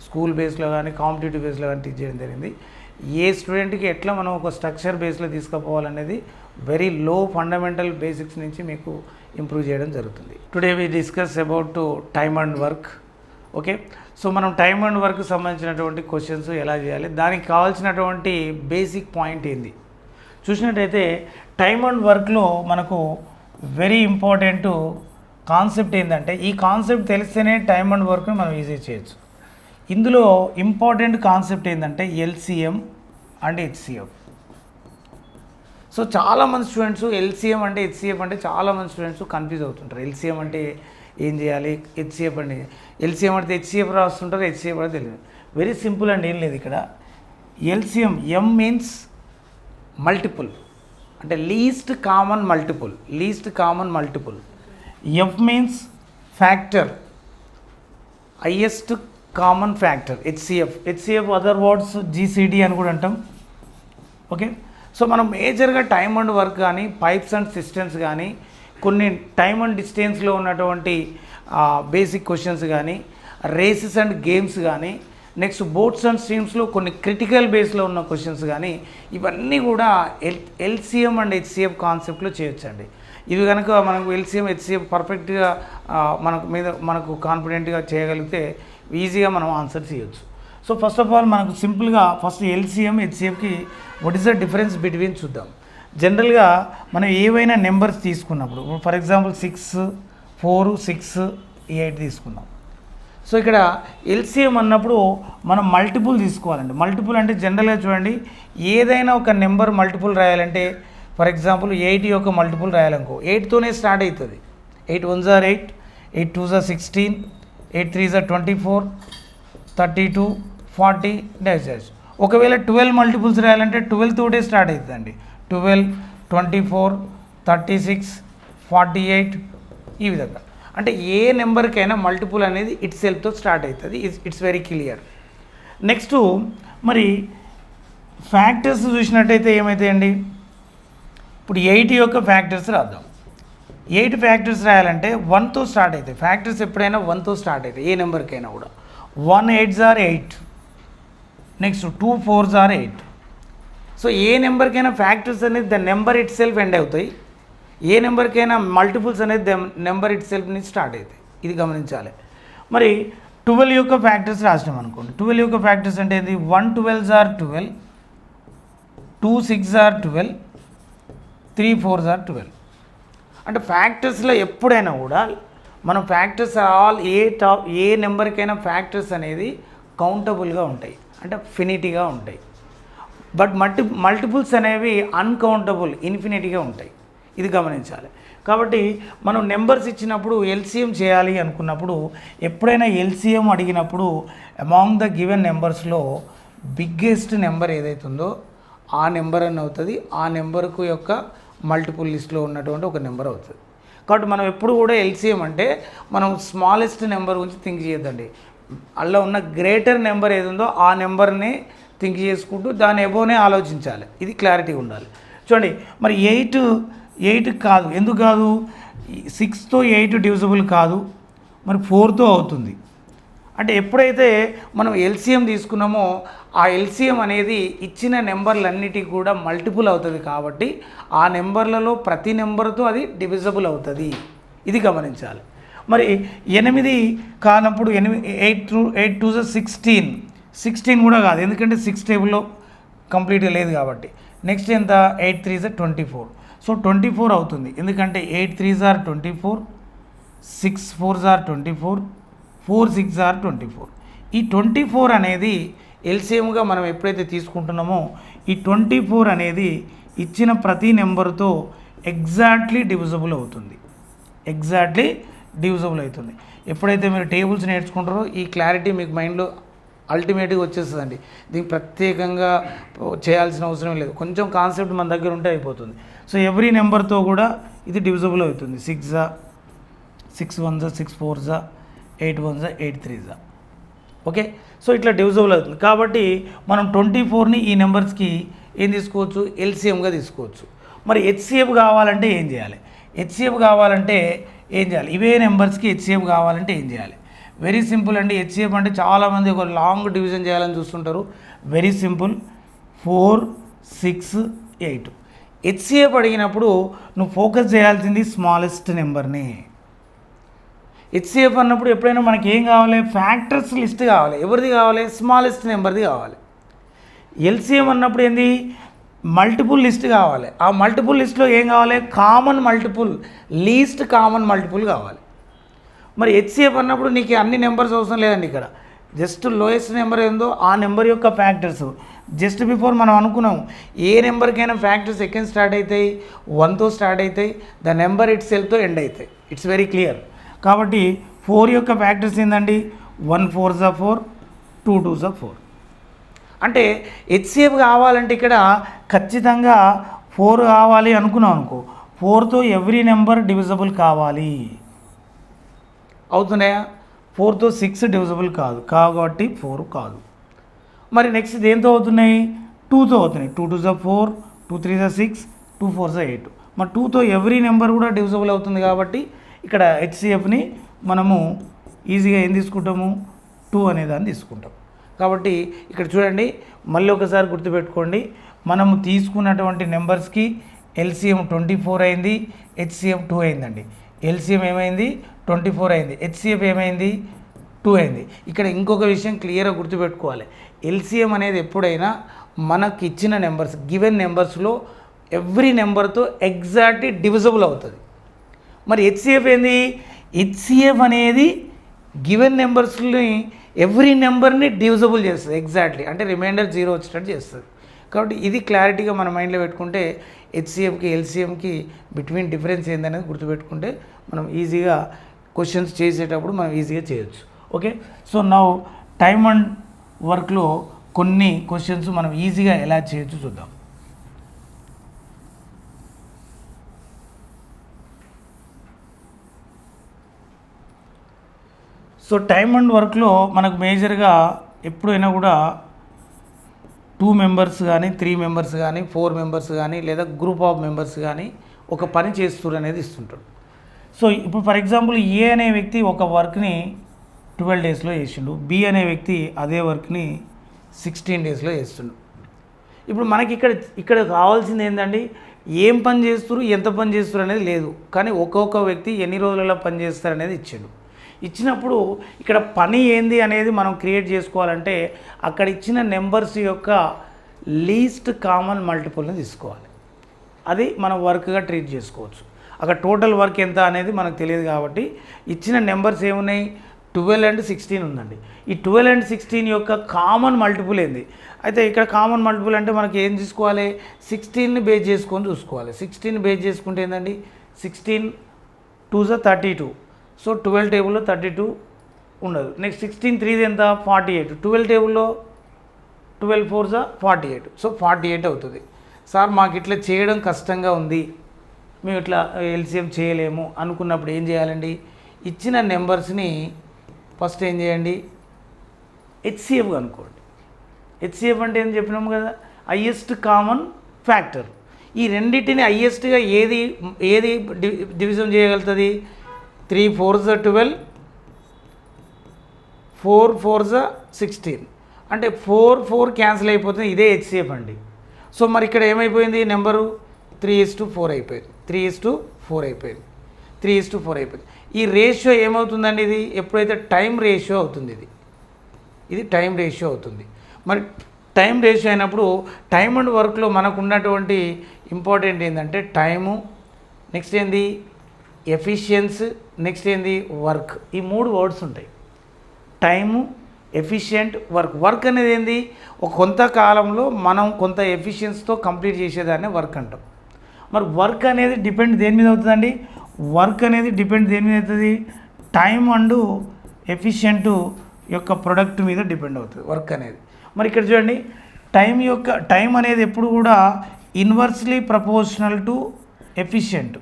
స్కూల్ బేస్లో కానీ కాంపిటేటివ్ బేస్లో కానీ టీచ్ చేయడం జరిగింది. ఏ స్టూడెంట్కి ఎట్లా మనం ఒక స్ట్రక్చర్ బేస్లో తీసుకుపోవాలనేది వెరీ లో ఫండమెంటల్ బేసిక్స్ నుంచి మీకు ఇంప్రూవ్ చేయడం జరుగుతుంది. Today we discuss about time and work. Okay, so మనం టైమ్ అండ్ వర్క్ సంబంధించినటువంటి క్వశ్చన్స్ ఎలా చేయాలి, దానికి కావాల్సినటువంటి బేసిక్ పాయింట్ ఏంది చూసినట్టయితే టైమ్ అండ్ వర్క్లో మనకు వెరీ ఇంపార్టెంట్ కాన్సెప్ట్ ఏంటంటే, ఈ కాన్సెప్ట్ తెలిస్తేనే టైమ్ అండ్ వర్క్ని మనం ఈజీ చేయొచ్చు. ఇందులో ఇంపార్టెంట్ కాన్సెప్ట్ ఏంటంటే ఎల్సిఎం అండ్ హెచ్సిఎఫ్. సో చాలామంది స్టూడెంట్స్ ఎల్సిఎం అంటే హెచ్సిఎఫ్ అంటే చాలామంది స్టూడెంట్స్ కన్ఫ్యూజ్ అవుతుంటారు. ఎల్సిఎం అంటే ఏం చేయాలి, హెచ్సిఎఫ్ అంటే ఎల్సిఎం అంటే హెచ్సిఎఫ్ రాస్తుంటారు, హెచ్సిఎఫ్ అంటే తెలియదు. వెరీ సింపుల్ అండి, ఏం లేదు ఇక్కడ. ఎల్సిఎం ఎం మీన్స్ మల్టిపుల్ అంటే least common multiple. F means factor, highest common factor. HCF other words GCD అని కూడా అంటాం. ఓకే, సో మనం మేజర్గా టైమ్ అండ్ వర్క్ కానీ, పైప్స్ అండ్ సిస్టమ్స్ కానీ, కొన్ని టైమ్ అండ్ డిస్టెన్స్లో ఉన్నటువంటి బేసిక్ క్వశ్చన్స్ కానీ, రేసెస్ అండ్ గేమ్స్ కానీ, నెక్స్ట్ బోట్స్ అండ్ స్ట్రీమ్స్లో కొన్ని క్రిటికల్ బేస్లో ఉన్న క్వశ్చన్స్ కానీ, ఇవన్నీ కూడా ఎల్సిఎం అండ్ హెచ్సిఎఫ్ కాన్సెప్ట్లో చేయొచ్చండి. ఇవి కనుక మనకు ఎల్సిఎం హెచ్సిఎఫ్ పర్ఫెక్ట్గా మనకు కాన్ఫిడెంట్గా చేయగలిగితే ఈజీగా మనం ఆన్సర్ చేయొచ్చు. సో ఫస్ట్ ఆఫ్ ఆల్ మనకు సింపుల్గా ఫస్ట్ ఎల్సిఎం హెచ్సిఎఫ్కి what is the difference between చూద్దాం. జనరల్గా మనం ఏవైనా నెంబర్స్ తీసుకున్నప్పుడు, ఫర్ ఎగ్జాంపుల్ 6, 4, 6, 8 తీసుకుందాం. సో ఇక్కడ ఎల్సిఎం అన్నప్పుడు మనం మల్టిపుల్ తీసుకోవాలండి. మల్టిపుల్ అంటే జనరల్గా చూడండి, ఏదైనా ఒక నెంబర్ మల్టిపుల్ రాయాలంటే ఫర్ ఎగ్జాంపుల్ 8 యొక్క మల్టిపుల్ రాయాలనుకో, 8తోనే స్టార్ట్ అవుతుంది. 8 1s are 8, 8 2s are 16, 8 3s are 24, 32, 40 dash. ఒకవేళ 12 మల్టిపుల్స్ రాయాలంటే 12 తోటే స్టార్ట్ అవుతుందండి. 12, 24, 36, 48 ఈ విధంగా. అంటే ఏ నెంబర్కైనా మల్టిపుల్ అనేది ఇట్ సెల్ఫ్తో స్టార్ట్ అవుతుంది. It's very clear. నెక్స్ట్ మరి ఫ్యాక్టర్స్ చూసినట్టయితే ఏమవుతాయండి, ఇప్పుడు 8 యొక్క ఫ్యాక్టర్స్ రాద్దాం. 8 ఫ్యాక్టర్స్ రాయాలంటే 1తో స్టార్ట్ అవుతాయి. ఫ్యాక్టర్స్ ఎప్పుడైనా 1తో స్టార్ట్ అవుతాయి, ఏ నెంబర్కైనా కూడా. 1 8s are 8, next 2 4s are 8. So ఏ నెంబర్కైనా ఫ్యాక్టర్స్ అనేది the number itself end అవుతాయి, ఏ నెంబర్కైనా మల్టిపుల్స్ అనేది ద నెంబర్ ఇట్ సెల్ఫ్ నుంచి స్టార్ట్ అవుతాయి. ఇది గమనించాలి. మరి 12 యొక్క ఫ్యాక్టర్స్ రాసినాం అనుకోండి. 12 యొక్క ఫ్యాక్టర్స్ అంటే ఇది 1 12s are 12, 2 6s are 12, 3 4s are 12. అంటే ఫ్యాక్టర్స్లో ఎప్పుడైనా కూడా మనం ఫ్యాక్టర్స్ ఆల్ ఏ నెంబర్కైనా ఫ్యాక్టర్స్ అనేది కౌంటబుల్గా ఉంటాయి, అంటే ఫినిటీగా ఉంటాయి. బట్ మల్టిపుల్స్ అనేవి అన్కౌంటబుల్, ఇన్ఫినిటీగా ఉంటాయి. ఇది గమనించాలి. కాబట్టి మనం నెంబర్స్ ఇచ్చినప్పుడు ఎల్సిఎం చేయాలి అనుకున్నప్పుడు, ఎప్పుడైనా ఎల్సిఎం అడిగినప్పుడు అమాంగ్ ద గివెన్ నెంబర్స్లో బిగ్గెస్ట్ నెంబర్ ఏదైతుందో ఆ నెంబర్ అని అవుతుంది. ఆ నెంబర్కు యొక్క మల్టిపుల్ లిస్ట్లో ఉన్నటువంటి ఒక నెంబర్ అవుతుంది. కాబట్టి మనం ఎప్పుడు కూడా ఎల్సిఎం అంటే మనం స్మాలెస్ట్ నెంబర్ గురించి థింక్ చేయొద్దండి. అలా ఉన్న గ్రేటర్ నెంబర్ ఏది ఉందో ఆ నెంబర్ని థింక్ చేసుకుంటూ దాని ఎబోనే ఆలోచించాలి. ఇది క్లారిటీ ఉండాలి. చూడండి, మరి 8 కాదు, ఎందుకు కాదు? 6తో 8 డివిజిబుల్ కాదు, మరి 4తో అవుతుంది. అంటే ఎప్పుడైతే మనం ఎల్సిఎం తీసుకున్నామో ఆ ఎల్సిఎం అనేది ఇచ్చిన నెంబర్లన్నిటికీ కూడా మల్టిపుల్ అవుతుంది. కాబట్టి ఆ నెంబర్లలో ప్రతి నెంబర్తో అది డివిజబుల్ అవుతుంది. ఇది గమనించాలి. మరి 8 కానప్పుడు 8 2s are 16, 16 కూడా కాదు, ఎందుకంటే 6 టేబుల్లో కంప్లీట్గా లేదు కాబట్టి. నెక్స్ట్ ఎంత? 8 3s are 24. సో 24 అవుతుంది, ఎందుకంటే 8 3s are 24, 6 4s are 24, 4 6s are 24. ఈ 24 అనేది ఎల్సిఎంగా మనం ఎప్పుడైతే తీసుకుంటున్నామో ఈ 24 అనేది ఇచ్చిన ప్రతి నెంబర్తో ఎగ్జాక్ట్లీ డివిజబుల్ అవుతుంది. ఎప్పుడైతే మీరు టేబుల్స్ నేర్చుకుంటారో ఈ క్లారిటీ మీకు మైండ్లో అల్టిమేట్గా వచ్చేస్తుందండి. దీనికి ప్రత్యేకంగా చేయాల్సిన అవసరం లేదు, కొంచెం కాన్సెప్ట్ మన దగ్గర ఉంటే అయిపోతుంది. సో ఎవ్రీ నెంబర్తో కూడా ఇది డివిజబుల్ అవుతుంది. 6 6 1s 6 4s 8 1s 8 3s. Okay, so ఇట్లా డివిజబుల్ అవుతుంది. కాబట్టి మనం 24ని ఈ నెంబర్స్కి ఏం తీసుకోవచ్చు? ఎల్సిఎంగా తీసుకోవచ్చు. మరి హెచ్సిఎఫ్ కావాలంటే ఏం చేయాలి? ఇవే నెంబర్స్కి హెచ్సిఎఫ్ కావాలంటే ఏం చేయాలి? వెరీ సింపుల్ అండి. హెచ్సిఎఫ్ అంటే చాలామంది ఒక లాంగ్ డివిజన్ చేయాలని చూస్తుంటారు. Very simple, 4 6 8. హెచ్సిఎఫ్ అడిగినప్పుడు నువ్వు ఫోకస్ చేయాల్సింది స్మాలెస్ట్ నెంబర్ని. హెచ్సిఎఫ్ అన్నప్పుడు ఎప్పుడైనా మనకి ఏం కావాలి, ఫ్యాక్టర్స్ లిస్ట్ కావాలి. ఎవరిది కావాలి, స్మాలెస్ట్ నెంబర్ది కావాలి. ఎల్సిఎం అన్నప్పుడు ఏంది, మల్టిపుల్ లిస్ట్ కావాలి. ఆ మల్టిపుల్ లిస్ట్లో ఏం కావాలి, common multiple, least common multiple కావాలి. మరి హెచ్సిఎఫ్ అన్నప్పుడు నీకు అన్ని నెంబర్స్ అవసరం లేదండి. ఇక్కడ జస్ట్ లోయెస్ట్ నెంబర్ ఏందో ఆ నెంబర్ యొక్క ఫ్యాక్టర్స్. జస్ట్ బిఫోర్ మనం అనుకున్నాం ఏ నెంబర్కైనా ఫ్యాక్టర్స్ ఎక్కడ స్టార్ట్ అవుతాయి, 1తో స్టార్ట్ అవుతాయి, ద నెంబర్ ఇట్ సెల్ఫ్తో ఎండ్ అవుతాయి. It's very clear. కాబట్టి 4 యొక్క ఫ్యాక్టర్స్ ఏంటండి, 1 4 * 4, 2 2 * 4. అంటే హెచ్సిఎఫ్ కావాలంటే ఇక్కడ ఖచ్చితంగా 4 కావాలి అనుకున్నాం అనుకో, 4తో ఎవ్రీ నెంబర్ డివిజబుల్ కావాలి. అవుతున్నాయా? 4తో 6 డివిజబుల్ కాదు కాబట్టి 4 కాదు. మరి నెక్స్ట్ దేంతో అవుతున్నాయి, 2తో అవుతున్నాయి. 2 2 * 4, 2 3 * 6, 2 4 * 8. మరి 2తో ఎవ్రీ నెంబర్ కూడా డివిజబుల్ అవుతుంది కాబట్టి ఇక్కడ హెచ్సిఎఫ్ని మనము ఈజీగా ఏం తీసుకుంటాము, 2 అనేదాన్ని తీసుకుంటాం. కాబట్టి ఇక్కడ చూడండి, మళ్ళీ ఒకసారి గుర్తుపెట్టుకోండి, మనము తీసుకున్నటువంటి నెంబర్స్కి ఎల్సిఎం 24 అయింది, హెచ్సిఎఫ్ 2 అయిందండి. ఎల్సిఎం ఏమైంది, 24 అయింది, హెచ్సిఎఫ్ ఏమైంది, 2 అయింది. ఇక్కడ ఇంకొక విషయం క్లియర్గా గుర్తుపెట్టుకోవాలి, ఎల్సిఎం అనేది ఎప్పుడైనా మనకి ఇచ్చిన నెంబర్స్, గివెన్ నెంబర్స్లో ఎవ్రీ నెంబర్తో ఎగ్జాక్ట్లీ డివిజబుల్ అవుతుంది. మరి హెచ్సిఎఫ్ ఏంది, హెచ్సిఎఫ్ అనేది గివెన్ నెంబర్స్ని ఎవ్రీ నెంబర్ని డివిజబుల్ చేస్తుంది ఎగ్జాక్ట్లీ, అంటే రిమైండర్ 0 వచ్చేటట్టు చేస్తుంది. కాబట్టి ఇది క్లారిటీగా మన మైండ్లో పెట్టుకుంటే హెచ్సిఎఫ్కి ఎల్సిఎంకి బిట్వీన్ డిఫరెన్స్ ఏందనేది గుర్తుపెట్టుకుంటే మనం ఈజీగా క్వశ్చన్స్ చేసేటప్పుడు మనం ఈజీగా చేయొచ్చు. Okay, so now time and వర్క్లో కొన్ని క్వశ్చన్స్ మనం ఈజీగా ఎలా చేయొచ్చు చూద్దాం. సో టైమ్ అండ్ వర్క్లో మనకు మేజర్గా ఎప్పుడైనా కూడా 2 మెంబర్స్ కానీ 3 మెంబర్స్ కానీ 4 మెంబర్స్ కానీ లేదా గ్రూప్ ఆఫ్ మెంబర్స్ కానీ ఒక పని చేస్తున్నారు అనేది ఇస్తుంటాడు. సో ఇప్పుడు ఫర్ ఎగ్జాంపుల్ ఏ అనే వ్యక్తి ఒక వర్క్ని 12 డేస్లో చేసిండు, బి అనే వ్యక్తి అదే వర్క్ని 16 డేస్లో చేస్తుండు. ఇప్పుడు మనకి ఇక్కడ కావాల్సింది ఏంటండి, ఏం పని చేస్తారు, ఎంత పని చేస్తారు అనేది లేదు, కానీ ఒక్కొక్క వ్యక్తి ఎన్ని రోజులలో పని చేస్తారు అనేది ఇచ్చాడు. ఇచ్చినప్పుడు ఇక్కడ పని ఏంది అనేది మనం క్రియేట్ చేసుకోవాలంటే అక్కడ ఇచ్చిన నెంబర్స్ యొక్క లీస్ట్ కామన్ మల్టిపుల్ని తీసుకోవాలి. అది మనం వర్క్గా ట్రీట్ చేసుకోవచ్చు. అక్కడ టోటల్ వర్క్ ఎంత అనేది మనకు తెలియదు కాబట్టి ఇచ్చిన నెంబర్స్ ఏమున్నాయి, 12 and 16 ఉందండి. ఈ 12 and 16 యొక్క కామన్ మల్టిపుల్ ఏంది, అయితే ఇక్కడ కామన్ మల్టిపుల్ అంటే మనకి ఏం తీసుకోవాలి, 16ని బేస్ చేసుకొని చూసుకోవాలి. 16ని బేస్ చేసుకుంటే ఏంటండి, 16 2 * 32. సో 12 టేబుల్లో 32 ఉండదు. నెక్స్ట్ 16 3 ఎంత, 48. 12 టేబుల్లో 12 4 48. సో 48 అవుతుంది. సార్ మాకు ఇట్లా చేయడం కష్టంగా ఉంది, మేము ఇట్లా ఎల్సిఎం చేయలేము అనుకున్నప్పుడు ఏం చేయాలండి, ఇచ్చిన నెంబర్స్ని ఫస్ట్ ఏం చేయండి, హెచ్సిఎఫ్ కనుక్కోండి. హెచ్సిఎఫ్ అంటే ఏం చెప్పినాము కదా, హైయెస్ట్ కామన్ ఫ్యాక్టర్. ఈ రెండింటిని హైయెస్ట్గా ఏది డివిజన్ చేయగలుగుతుంది, 3 4 12, 4 4 16. అంటే 4 4 క్యాన్సిల్ అయిపోతుంది, ఇదే హెచ్సిఎఫ్ అండి. సో మరి ఇక్కడ ఏమైపోయింది, నెంబరు 3:4 అయిపోయింది, 3:4 అయిపోయింది, 3:4 అయిపోయింది. ఈ రేషియో ఏమవుతుందండి, ఇది ఎప్పుడైతే టైం రేషియో అవుతుంది, ఇది టైం రేషియో అవుతుంది. మరి టైం రేషియో అయినప్పుడు టైం అండ్ వర్క్లో మనకు ఉన్నటువంటి ఇంపార్టెంట్ ఏంటంటే టైము, నెక్స్ట్ ఏంది ఎఫిషియన్స్, నెక్స్ట్ ఏంది వర్క్. ఈ 3 వర్డ్స్ ఉంటాయి, టైము, ఎఫిషియెంట్, వర్క్. వర్క్ అనేది ఏంది, ఒక కొంతకాలంలో మనం కొంత ఎఫిషియన్స్తో కంప్లీట్ చేసేదాన్ని వర్క్ అంటాం. మరి వర్క్ అనేది డిపెండ్ దేని మీద అవుతుందండి, వర్క్ అనేది డిపెండ్ దేని మీద అవుతుంది, టైం అండ్ ఎఫిషియెంట్ యొక్క ప్రొడక్ట్ మీద డిపెండ్ అవుతుంది వర్క్ అనేది. మరి ఇక్కడ చూడండి, టైం అనేది ఎప్పుడు కూడా ఇన్వర్స్లీ ప్రపోర్షనల్ టు ఎఫిషియెంట్.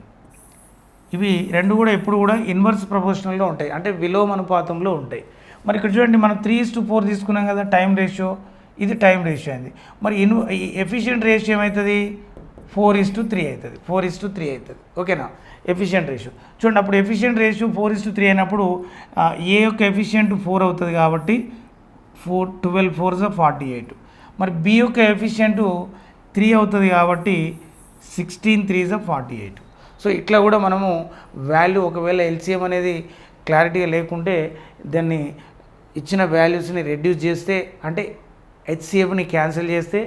ఇవి రెండు కూడా ఎప్పుడు కూడా ఇన్వర్స్ ప్రపోర్షనల్లో ఉంటాయి, అంటే విలోమానుపాతంలో ఉంటాయి. మరి ఇక్కడ చూడండి, మనం 3:4 తీసుకున్నాం కదా టైం రేషియో, ఇది టైం రేషియో అయింది. మరి ఎఫిషియెంట్ రేషియో ఏమవుతుంది, 4:3 అవుతుంది, 4:3 అవుతుంది. ఓకేనా, ఎఫిషియెంట్ రేషియో చూడండి. అప్పుడు ఎఫిషియెంట్ రేషియో 4:3 అయినప్పుడు ఏ యొక్క ఎఫిషియెంట్ 4 అవుతుంది కాబట్టి 12 4 48. మరి బి యొక్క ఎఫిషియెంట్ 3 అవుతుంది కాబట్టి 16 3 48. సో ఇట్లా కూడా మనము వాల్యూ, ఒకవేళ ఎల్సిఎం అనేది క్లారిటీగా లేకుంటే దాన్ని ఇచ్చిన వాల్యూస్ని రెడ్యూస్ చేస్తే అంటే హెచ్సిఎఫ్ని క్యాన్సిల్ చేస్తే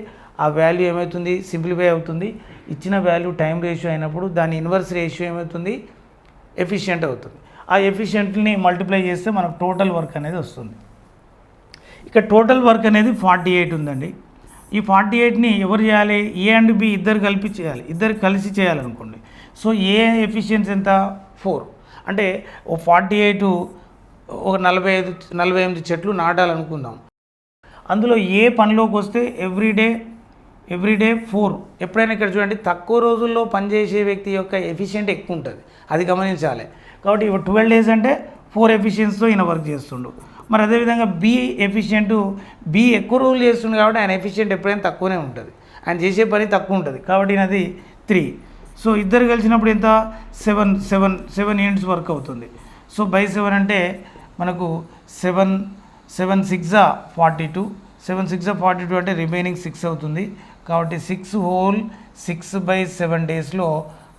ఆ వాల్యూ ఏమవుతుంది, సింప్లిఫై అవుతుంది. ఇచ్చిన వాల్యూ టైం రేషియో అయినప్పుడు దాని ఇన్వర్స్ రేషియో ఏమవుతుంది, ఎఫిషియెంట్ అవుతుంది. ఆ ఎఫిషియెంట్ని మల్టిప్లై చేస్తే మనకు టోటల్ వర్క్ అనేది వస్తుంది. ఇక టోటల్ వర్క్ అనేది 48 ఉందండి. ఈ 48ని ఎవరు చేయాలి, ఏ అండ్ బి ఇద్దరు కలిపి చేయాలి, ఇద్దరు కలిసి చేయాలనుకోండి. సో ఏ ఎఫిషియన్సీ ఎంత 4, అంటే ఓ 48 ఒక 48 చెట్లు నాటాలనుకుందాం. అందులో ఏ పనిలోకి వస్తే ఎవ్రీడే 4. ఎప్పుడైనా ఇక్కడ చూడండి, తక్కువ రోజుల్లో పనిచేసే వ్యక్తి యొక్క ఎఫిషియెంట్ ఎక్కువ ఉంటుంది, అది గమనించాలి. కాబట్టి 12 డేస్ అంటే 4 ఎఫిషియన్సీతో ఈయన వర్క్ చేస్తుండు. మరి అదేవిధంగా బి ఎఫిషియెంట్, బి ఎక్కువ రోజులు చేస్తుంది కాబట్టి ఆయన ఎఫిషియెంట్ ఎప్పుడైనా తక్కువనే ఉంటుంది, ఆయన చేసే పని తక్కువ ఉంటుంది కాబట్టి అది 3. సో ఇద్దరు కలిసినప్పుడు ఎంత 7 యూనిట్స్ వర్క్ అవుతుంది. సో బై 7 అంటే మనకు 7 6 42, 7 6 42 అంటే రిమైనింగ్ 6 అవుతుంది. కాబట్టి 6/7 డేస్లో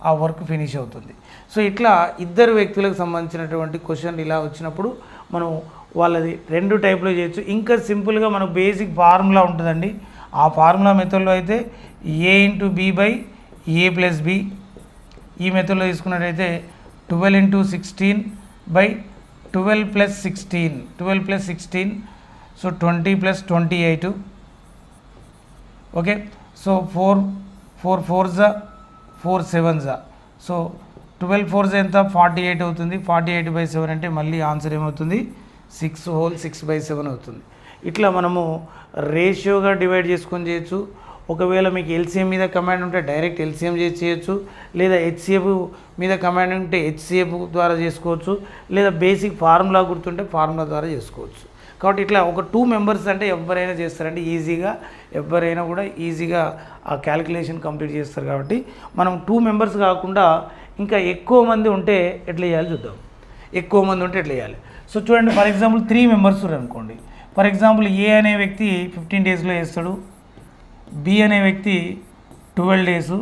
ఆ వర్క్ ఫినిష్ అవుతుంది. సో ఇట్లా ఇద్దరు వ్యక్తులకు సంబంధించినటువంటి క్వశ్చన్ ఇలా వచ్చినప్పుడు మనం వాళ్ళది 2 టైప్లో చేయొచ్చు. ఇంకా సింపుల్గా మనకు బేసిక్ ఫార్ములా ఉంటుందండి. ఆ ఫార్ములా మెథడ్లో అయితే a/b/a+b, ఈ మెథడ్లో తీసుకున్నట్టయితే 12 × 16/12 + 16, so 20 + 28. Okay, so 4 4s 4 7s, so 12 4s ఎంత 48 అవుతుంది. 48/7 అంటే మళ్ళీ ఆన్సర్ ఏమవుతుంది, 6/7 అవుతుంది. ఇట్లా మనము రేషియోగా డివైడ్ చేసుకొని చేయొచ్చు. ఒకవేళ మీకు ఎల్సిఎం మీద కమాండ్ ఉంటే డైరెక్ట్ ఎల్సిఎం చేయొచ్చు, లేదా హెచ్సిఎఫ్ మీద కమాండ్ ఉంటే హెచ్సిఎఫ్ ద్వారా చేసుకోవచ్చు, లేదా బేసిక్ ఫార్ములా గుర్తుంటే ఫార్ములా ద్వారా చేసుకోవచ్చు. కాబట్టి ఇట్లా ఒక 2 మెంబర్స్ అంటే ఎవరైనా చేస్తారంటే ఈజీగా, ఎవరైనా కూడా ఈజీగా ఆ క్యాలిక్యులేషన్ కంప్లీట్ చేస్తారు. కాబట్టి మనం 2 మెంబర్స్ కాకుండా ఇంకా ఎక్కువ మంది ఉంటే ఎట్లా చేయాలి చూద్దాం. ఎక్కువ మంది ఉంటే ఎట్లా చేయాలి. సో చూడండి, ఫర్ ఎగ్జాంపుల్ 3 మెంబర్స్ అనుకోండి. ఫర్ ఎగ్జాంపుల్ ఏ అనే వ్యక్తి 15 డేస్లో వేస్తాడు, బి అనే వ్యక్తి 12 డేసు,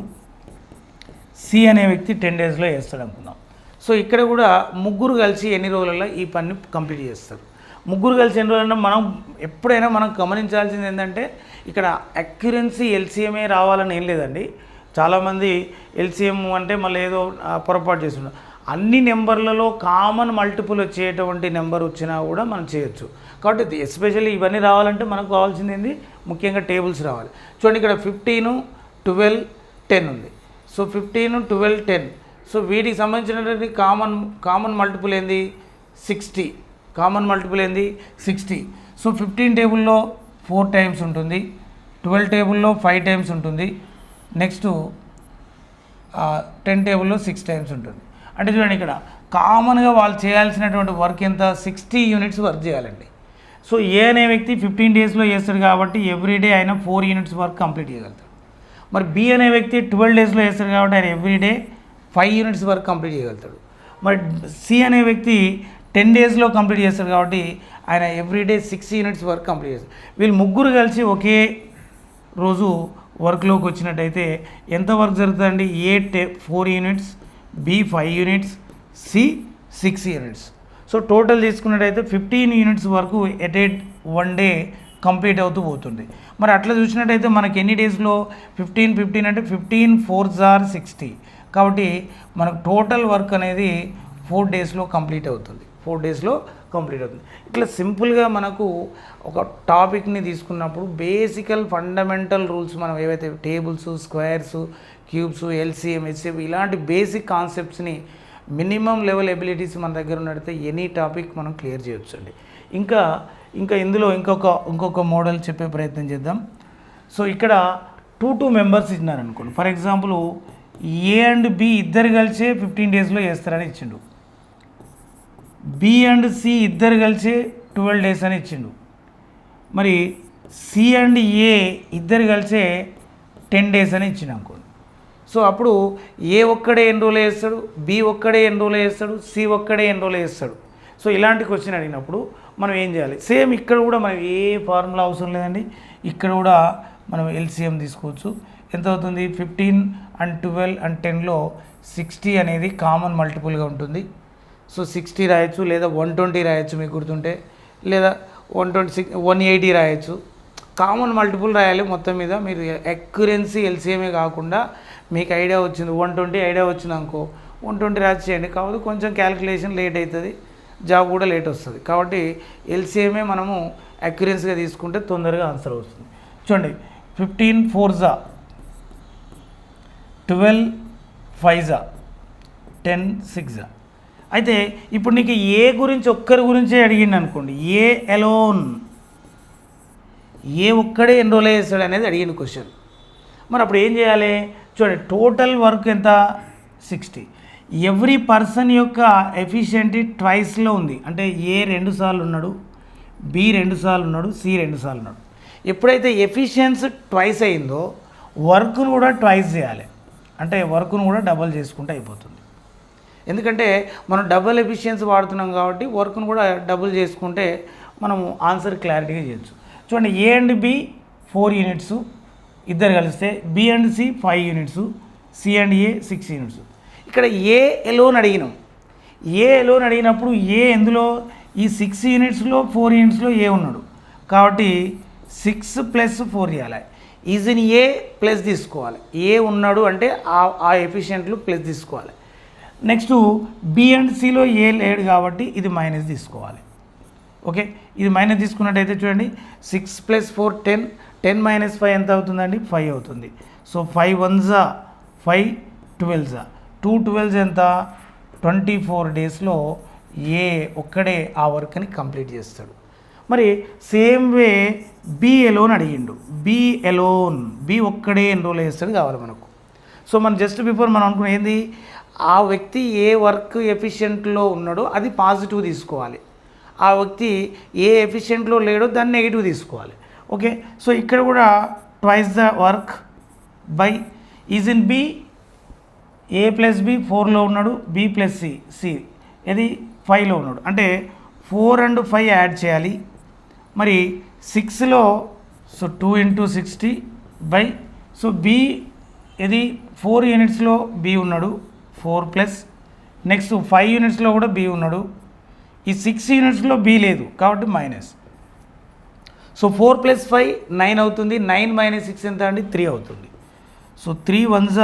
సి అనే వ్యక్తి 10 డేస్లో వేస్తాడు అనుకుందాం. సో ఇక్కడ కూడా ముగ్గురు కలిసి ఎన్ని రోజులలో ఈ పని కంప్లీట్ చేస్తారు. ముగ్గురు కలిసి ఎన్ని రోజులన్నా మనం ఎప్పుడైనా మనం గమనించాల్సింది ఏంటంటే ఇక్కడ అక్యురెన్సీ ఎల్సిఎంఏ రావాలని ఏం లేదండి. చాలామంది ఎల్సిఎం అంటే మళ్ళీ ఏదో పొరపాటు చేస్తున్నారు. అన్ని నెంబర్లలో కామన్ మల్టిపుల్ వచ్చేటువంటి నెంబర్ వచ్చినా కూడా మనం చేయొచ్చు. కాబట్టి ఎస్పెషల్లీ ఇవన్నీ రావాలంటే మనకు కావాల్సింది ఏంది, ముఖ్యంగా టేబుల్స్ రావాలి. చూడండి, ఇక్కడ 15 12 10 ఉంది. సో 15 12 10, సో వీటికి సంబంధించినటువంటి కామన్ మల్టిపుల్ ఏంది 60. కామన్ మల్టిపుల్ ఏంది 60. సో 15 టేబుల్లో 4 టైమ్స్ ఉంటుంది, 12 టేబుల్లో 5 టైమ్స్ ఉంటుంది, నెక్స్ట్ 10 టేబుల్లో 6 టైమ్స్ ఉంటుంది. అంటే చూడండి, ఇక్కడ కామన్గా వాళ్ళు చేయాల్సినటువంటి వర్క్ ఎంత 60 యూనిట్స్ వర్క్ చేయాలండి. సో ఏ అనే వ్యక్తి 15 డేస్లో చేస్తాడు కాబట్టి ఎవ్రీడే ఆయన 4 యూనిట్స్ వర్క్ కంప్లీట్ చేయగలుగుతాడు. మరి బి అనే వ్యక్తి 12 డేస్లో చేస్తాడు కాబట్టి ఆయన ఎవ్రీడే 5 యూనిట్స్ వర్క్ కంప్లీట్ చేయగలుగుతాడు. మరి సి అనే వ్యక్తి 10 డేస్లో కంప్లీట్ చేస్తాడు కాబట్టి ఆయన ఎవ్రీడే 6 యూనిట్స్ వర్క్ కంప్లీట్ చేస్తారు. వీళ్ళు ముగ్గురు కలిసి ఒకే రోజు వర్క్లోకి వచ్చినట్టయితే ఎంత వర్క్ జరుగుతుందండి, A 4 units, B 5 units, C 6 units. So total తీసుకున్నట్టయితే 15 యూనిట్స్ వరకు ఎట్ ఏ 1 డే కంప్లీట్ అవుతూ పోతుంది. మరి అట్లా చూసినట్టయితే మనకి ఎన్ని డేస్లో 15 అంటే 15 4s 60. కాబట్టి మనకు టోటల్ వర్క్ అనేది 4 డేస్లో కంప్లీట్ అవుతుంది. 4 డేస్లో కంప్లీట్ అవుతుంది. ఇట్లా సింపుల్గా మనకు ఒక టాపిక్ని తీసుకున్నప్పుడు బేసికల్ ఫండమెంటల్ రూల్స్ మనం ఏవైతే tables, squares, cubes, LCM, HCF ఇలాంటి బేసిక్ కాన్సెప్ట్స్ని మినిమం లెవెల్ ఎబిలిటీస్ మన దగ్గర ఉన్నట్టయితే ఎనీ టాపిక్ మనం క్లియర్ చేయొచ్చు అండి. ఇంకా ఇందులో ఇంకొక మోడల్ చెప్పే ప్రయత్నం చేద్దాం. సో ఇక్కడ 2 మెంబర్స్ ఇచ్చినారనుకోండి. For example A and B ఇద్దరు కలిసే 15 డేస్లో చేస్తారని ఇచ్చిండు, బి అండ్ సి ఇద్దరు కలిసి 12 డేస్ అని ఇచ్చిండు, మరి సి అండ్ ఏ ఇద్దరు కలిసే 10 డేస్ అని ఇచ్చిండు అనుకోండి. సో అప్పుడు ఏ ఒక్కడే ఎన్ని రోజులు వేస్తాడు, బి ఒక్కడే ఎన్ని రోజులు వేస్తాడు, సి ఒక్కడే ఎన్ని రోజులు వేస్తాడు. సో ఇలాంటి క్వశ్చన్ అడిగినప్పుడు మనం ఏం చేయాలి, సేమ్ ఇక్కడ కూడా మనం ఏ ఫార్ములా అవసరం లేదండి. ఇక్కడ కూడా మనం ఎల్సిఎం తీసుకోవచ్చు. ఎంత అవుతుంది, 15 and 12 and 10లో 60 అనేది కామన్ మల్టిపుల్గా ఉంటుంది. సో 60 రాయొచ్చు, లేదా 120 రాయొచ్చు మీకు గుర్తుంటే, లేదా 126 180 రాయొచ్చు. కామన్ మల్టిపుల్ రాయాలి. మొత్తం మీద మీరు అక్యురెన్సీ ఎల్సిఎంఏ కాకుండా మీకు ఐడియా వచ్చింది 120 ఐడియా వచ్చింది అనుకో 120 రాసి చేయండి. కాబట్టి కొంచెం క్యాలిక్యులేషన్ లేట్ అవుతుంది, జాబ్ కూడా లేట్ వస్తుంది. కాబట్టి ఎల్సిఎంఏ మనము అక్యురెన్సీగా తీసుకుంటే తొందరగా ఆన్సర్ వస్తుంది. చూడండి 15 4s 12 5s 10 6s. అయితే ఇప్పుడు నీకు ఏ గురించి ఒక్కరి గురించే అడిగింది అనుకోండి, ఏ ఎలోన్, ఏ ఒక్కడే ఎన్రోల్ చేస్తాడు అనేది అడిగిన క్వశ్చన్. మరి అప్పుడు ఏం చేయాలి? చూడండి టోటల్ వర్క్ ఎంత 60. ఎవ్రీ పర్సన్ యొక్క ఎఫిషియెంటీ ట్వైస్లో ఉంది. అంటే ఏ 2 సార్లు ఉన్నాడు, బి 2 సార్లు ఉన్నాడు, సి 2 సార్లు ఉన్నాడు. ఎప్పుడైతే ఎఫిషియన్సీ ట్వైస్ అయిందో వర్క్ను కూడా ట్వైస్ చేయాలి. అంటే వర్క్ను కూడా డబల్ చేసుకుంటే అయిపోతుంది. ఎందుకంటే మనం డబుల్ ఎఫిషియన్సీ వాడుతున్నాం కాబట్టి వర్క్ను కూడా డబుల్ చేసుకుంటే మనము ఆన్సర్ క్లారిటీగా చేయొచ్చు. చూడండి ఏ అండ్ బి 4 యూనిట్స్ ఇద్దరు కలిస్తే, B and C 5 units, C and A 6 units. ఇక్కడ ఏ ఎలోన్ అడిగినాం. ఏ ఎలోన్ అడిగినప్పుడు ఏ ఎందులో ఈ 6 యూనిట్స్లో 4 యూనిట్స్లో ఏ ఉన్నాడు కాబట్టి 6 + 4 చేయాలి. ఈజ్ ఇన్ ఏ ప్లస్ తీసుకోవాలి. ఏ ఉన్నాడు అంటే ఆ ఎఫిషియెంట్లు ప్లస్ తీసుకోవాలి. నెక్స్ట్ బి అండ్ సిలో ఏ లేడు కాబట్టి ఇది మైనస్ తీసుకోవాలి. ఓకే, ఇది మైనస్ తీసుకున్నట్టయితే చూడండి 6 + 4 10, 10 - 5 ఎంత అవుతుందండి? 5 అవుతుంది. సో 5 1s 5, 12s 2 12s ఎంత? 24 డేస్లో ఏ ఒక్కడే ఆ వర్క్ని కంప్లీట్ చేస్తాడు. మరి సేమ్ వే బి ఎలోన్ అడిగిండు. బి ఎలోన్, బి ఒక్కడే ఎన్రోల్ చేస్తాడు కావాలి మనకు. సో మనం జస్ట్ బిఫోర్ మనం అనుకున్న ఏంది, ఆ వ్యక్తి ఏ వర్క్ ఎఫిషియెంట్లో ఉన్నాడో అది పాజిటివ్ తీసుకోవాలి. ఆ వ్యక్తి ఏ ఎఫిషియెంట్లో లేడో దాన్ని నెగిటివ్ తీసుకోవాలి. ఓకే, సో ఇక్కడ కూడా twice the work by is in B, A + B 4లో ఉన్నాడు, బి + సి, సి ఇది 5లో ఉన్నాడు. అంటే 4 and 5 యాడ్ చేయాలి. మరి 6లో సో 2 × 60 బై, సో బి ఇది 4 యూనిట్స్లో బి ఉన్నాడు 4+, నెక్స్ట్ 5 యూనిట్స్లో కూడా బి ఉన్నాడు. ఈ 6 యూనిట్స్లో బి లేదు కాబట్టి మైనస్. సో 4 + 5 9 అవుతుంది. 9 - 6 ఎంత అండి? 3 అవుతుంది. సో 3 1s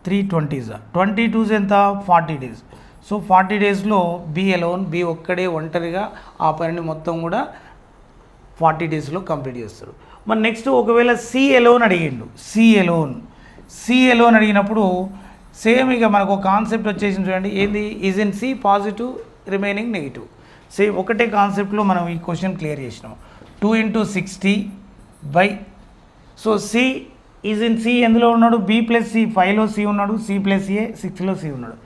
3 20s 22s ఎంత? 40 డేస్. సో 40 డేస్లో బి ఎలోన్, బి ఒక్కడే ఒంటరిగా ఆ పనిని మొత్తం కూడా 40 డేస్లో కంప్లీట్ చేస్తాడు. మరి నెక్స్ట్ ఒకవేళ సి ఎలోన్ అడిగిండు. సి ఎలోన్ అడిగినప్పుడు సేమ్ ఇక మనకు ఒక కాన్సెప్ట్ వచ్చేసింది చూడండి. ఏంది? Is in C positive, remaining negative. Same ఒకటే కాన్సెప్ట్లో మనం ఈ క్వశ్చన్ క్లియర్ చేసినాం. 2 × 60 by, so C is in C ఎందులో ఉన్నాడు? బి + సి 5లో సి ఉన్నాడు, సి + ఏ 6లో సి ఉన్నాడు.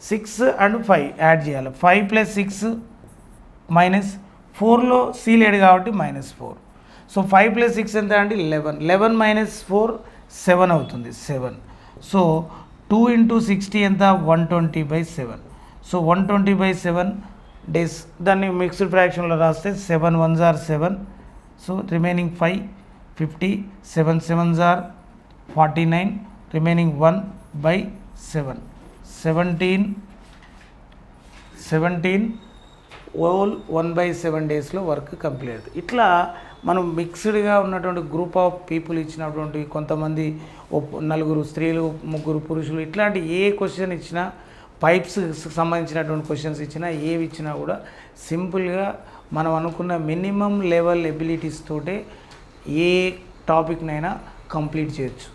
6 and 5 యాడ్ చేయాలి. 5 + 6 - 4లో సి లేడు కాబట్టి -4. సో 5 + 6 ఎంత అండి? 11. 11 - 4 7 అవుతుంది. 7. సో 2 × 60 ఎంత? 120/7. So 120/7 days. దాన్ని మిక్స్డ్ ఫ్రాక్షన్లో రాస్తే 7 1s 7. So remaining 5 50, 7 7s 49, remaining 1/7. 17 whole 1/7 డేస్లో వర్క్ కంప్లీట్ అవుతుంది. ఇట్లా మనం మిక్స్డ్గా ఉన్నటువంటి గ్రూప్ ఆఫ్ పీపుల్ ఇచ్చినటువంటి కొంతమంది 4 స్త్రీలు 3 పురుషులు ఇట్లాంటి ఏ క్వశ్చన్ ఇచ్చినా, పైప్స్ సంబంధించినటువంటి క్వశ్చన్స్ ఇచ్చినా, ఏవి ఇచ్చినా కూడా సింపుల్గా మనం అనుకున్న మినిమం లెవెల్ ఎబిలిటీస్ తోటే ఏ టాపిక్నైనా కంప్లీట్ చేయొచ్చు.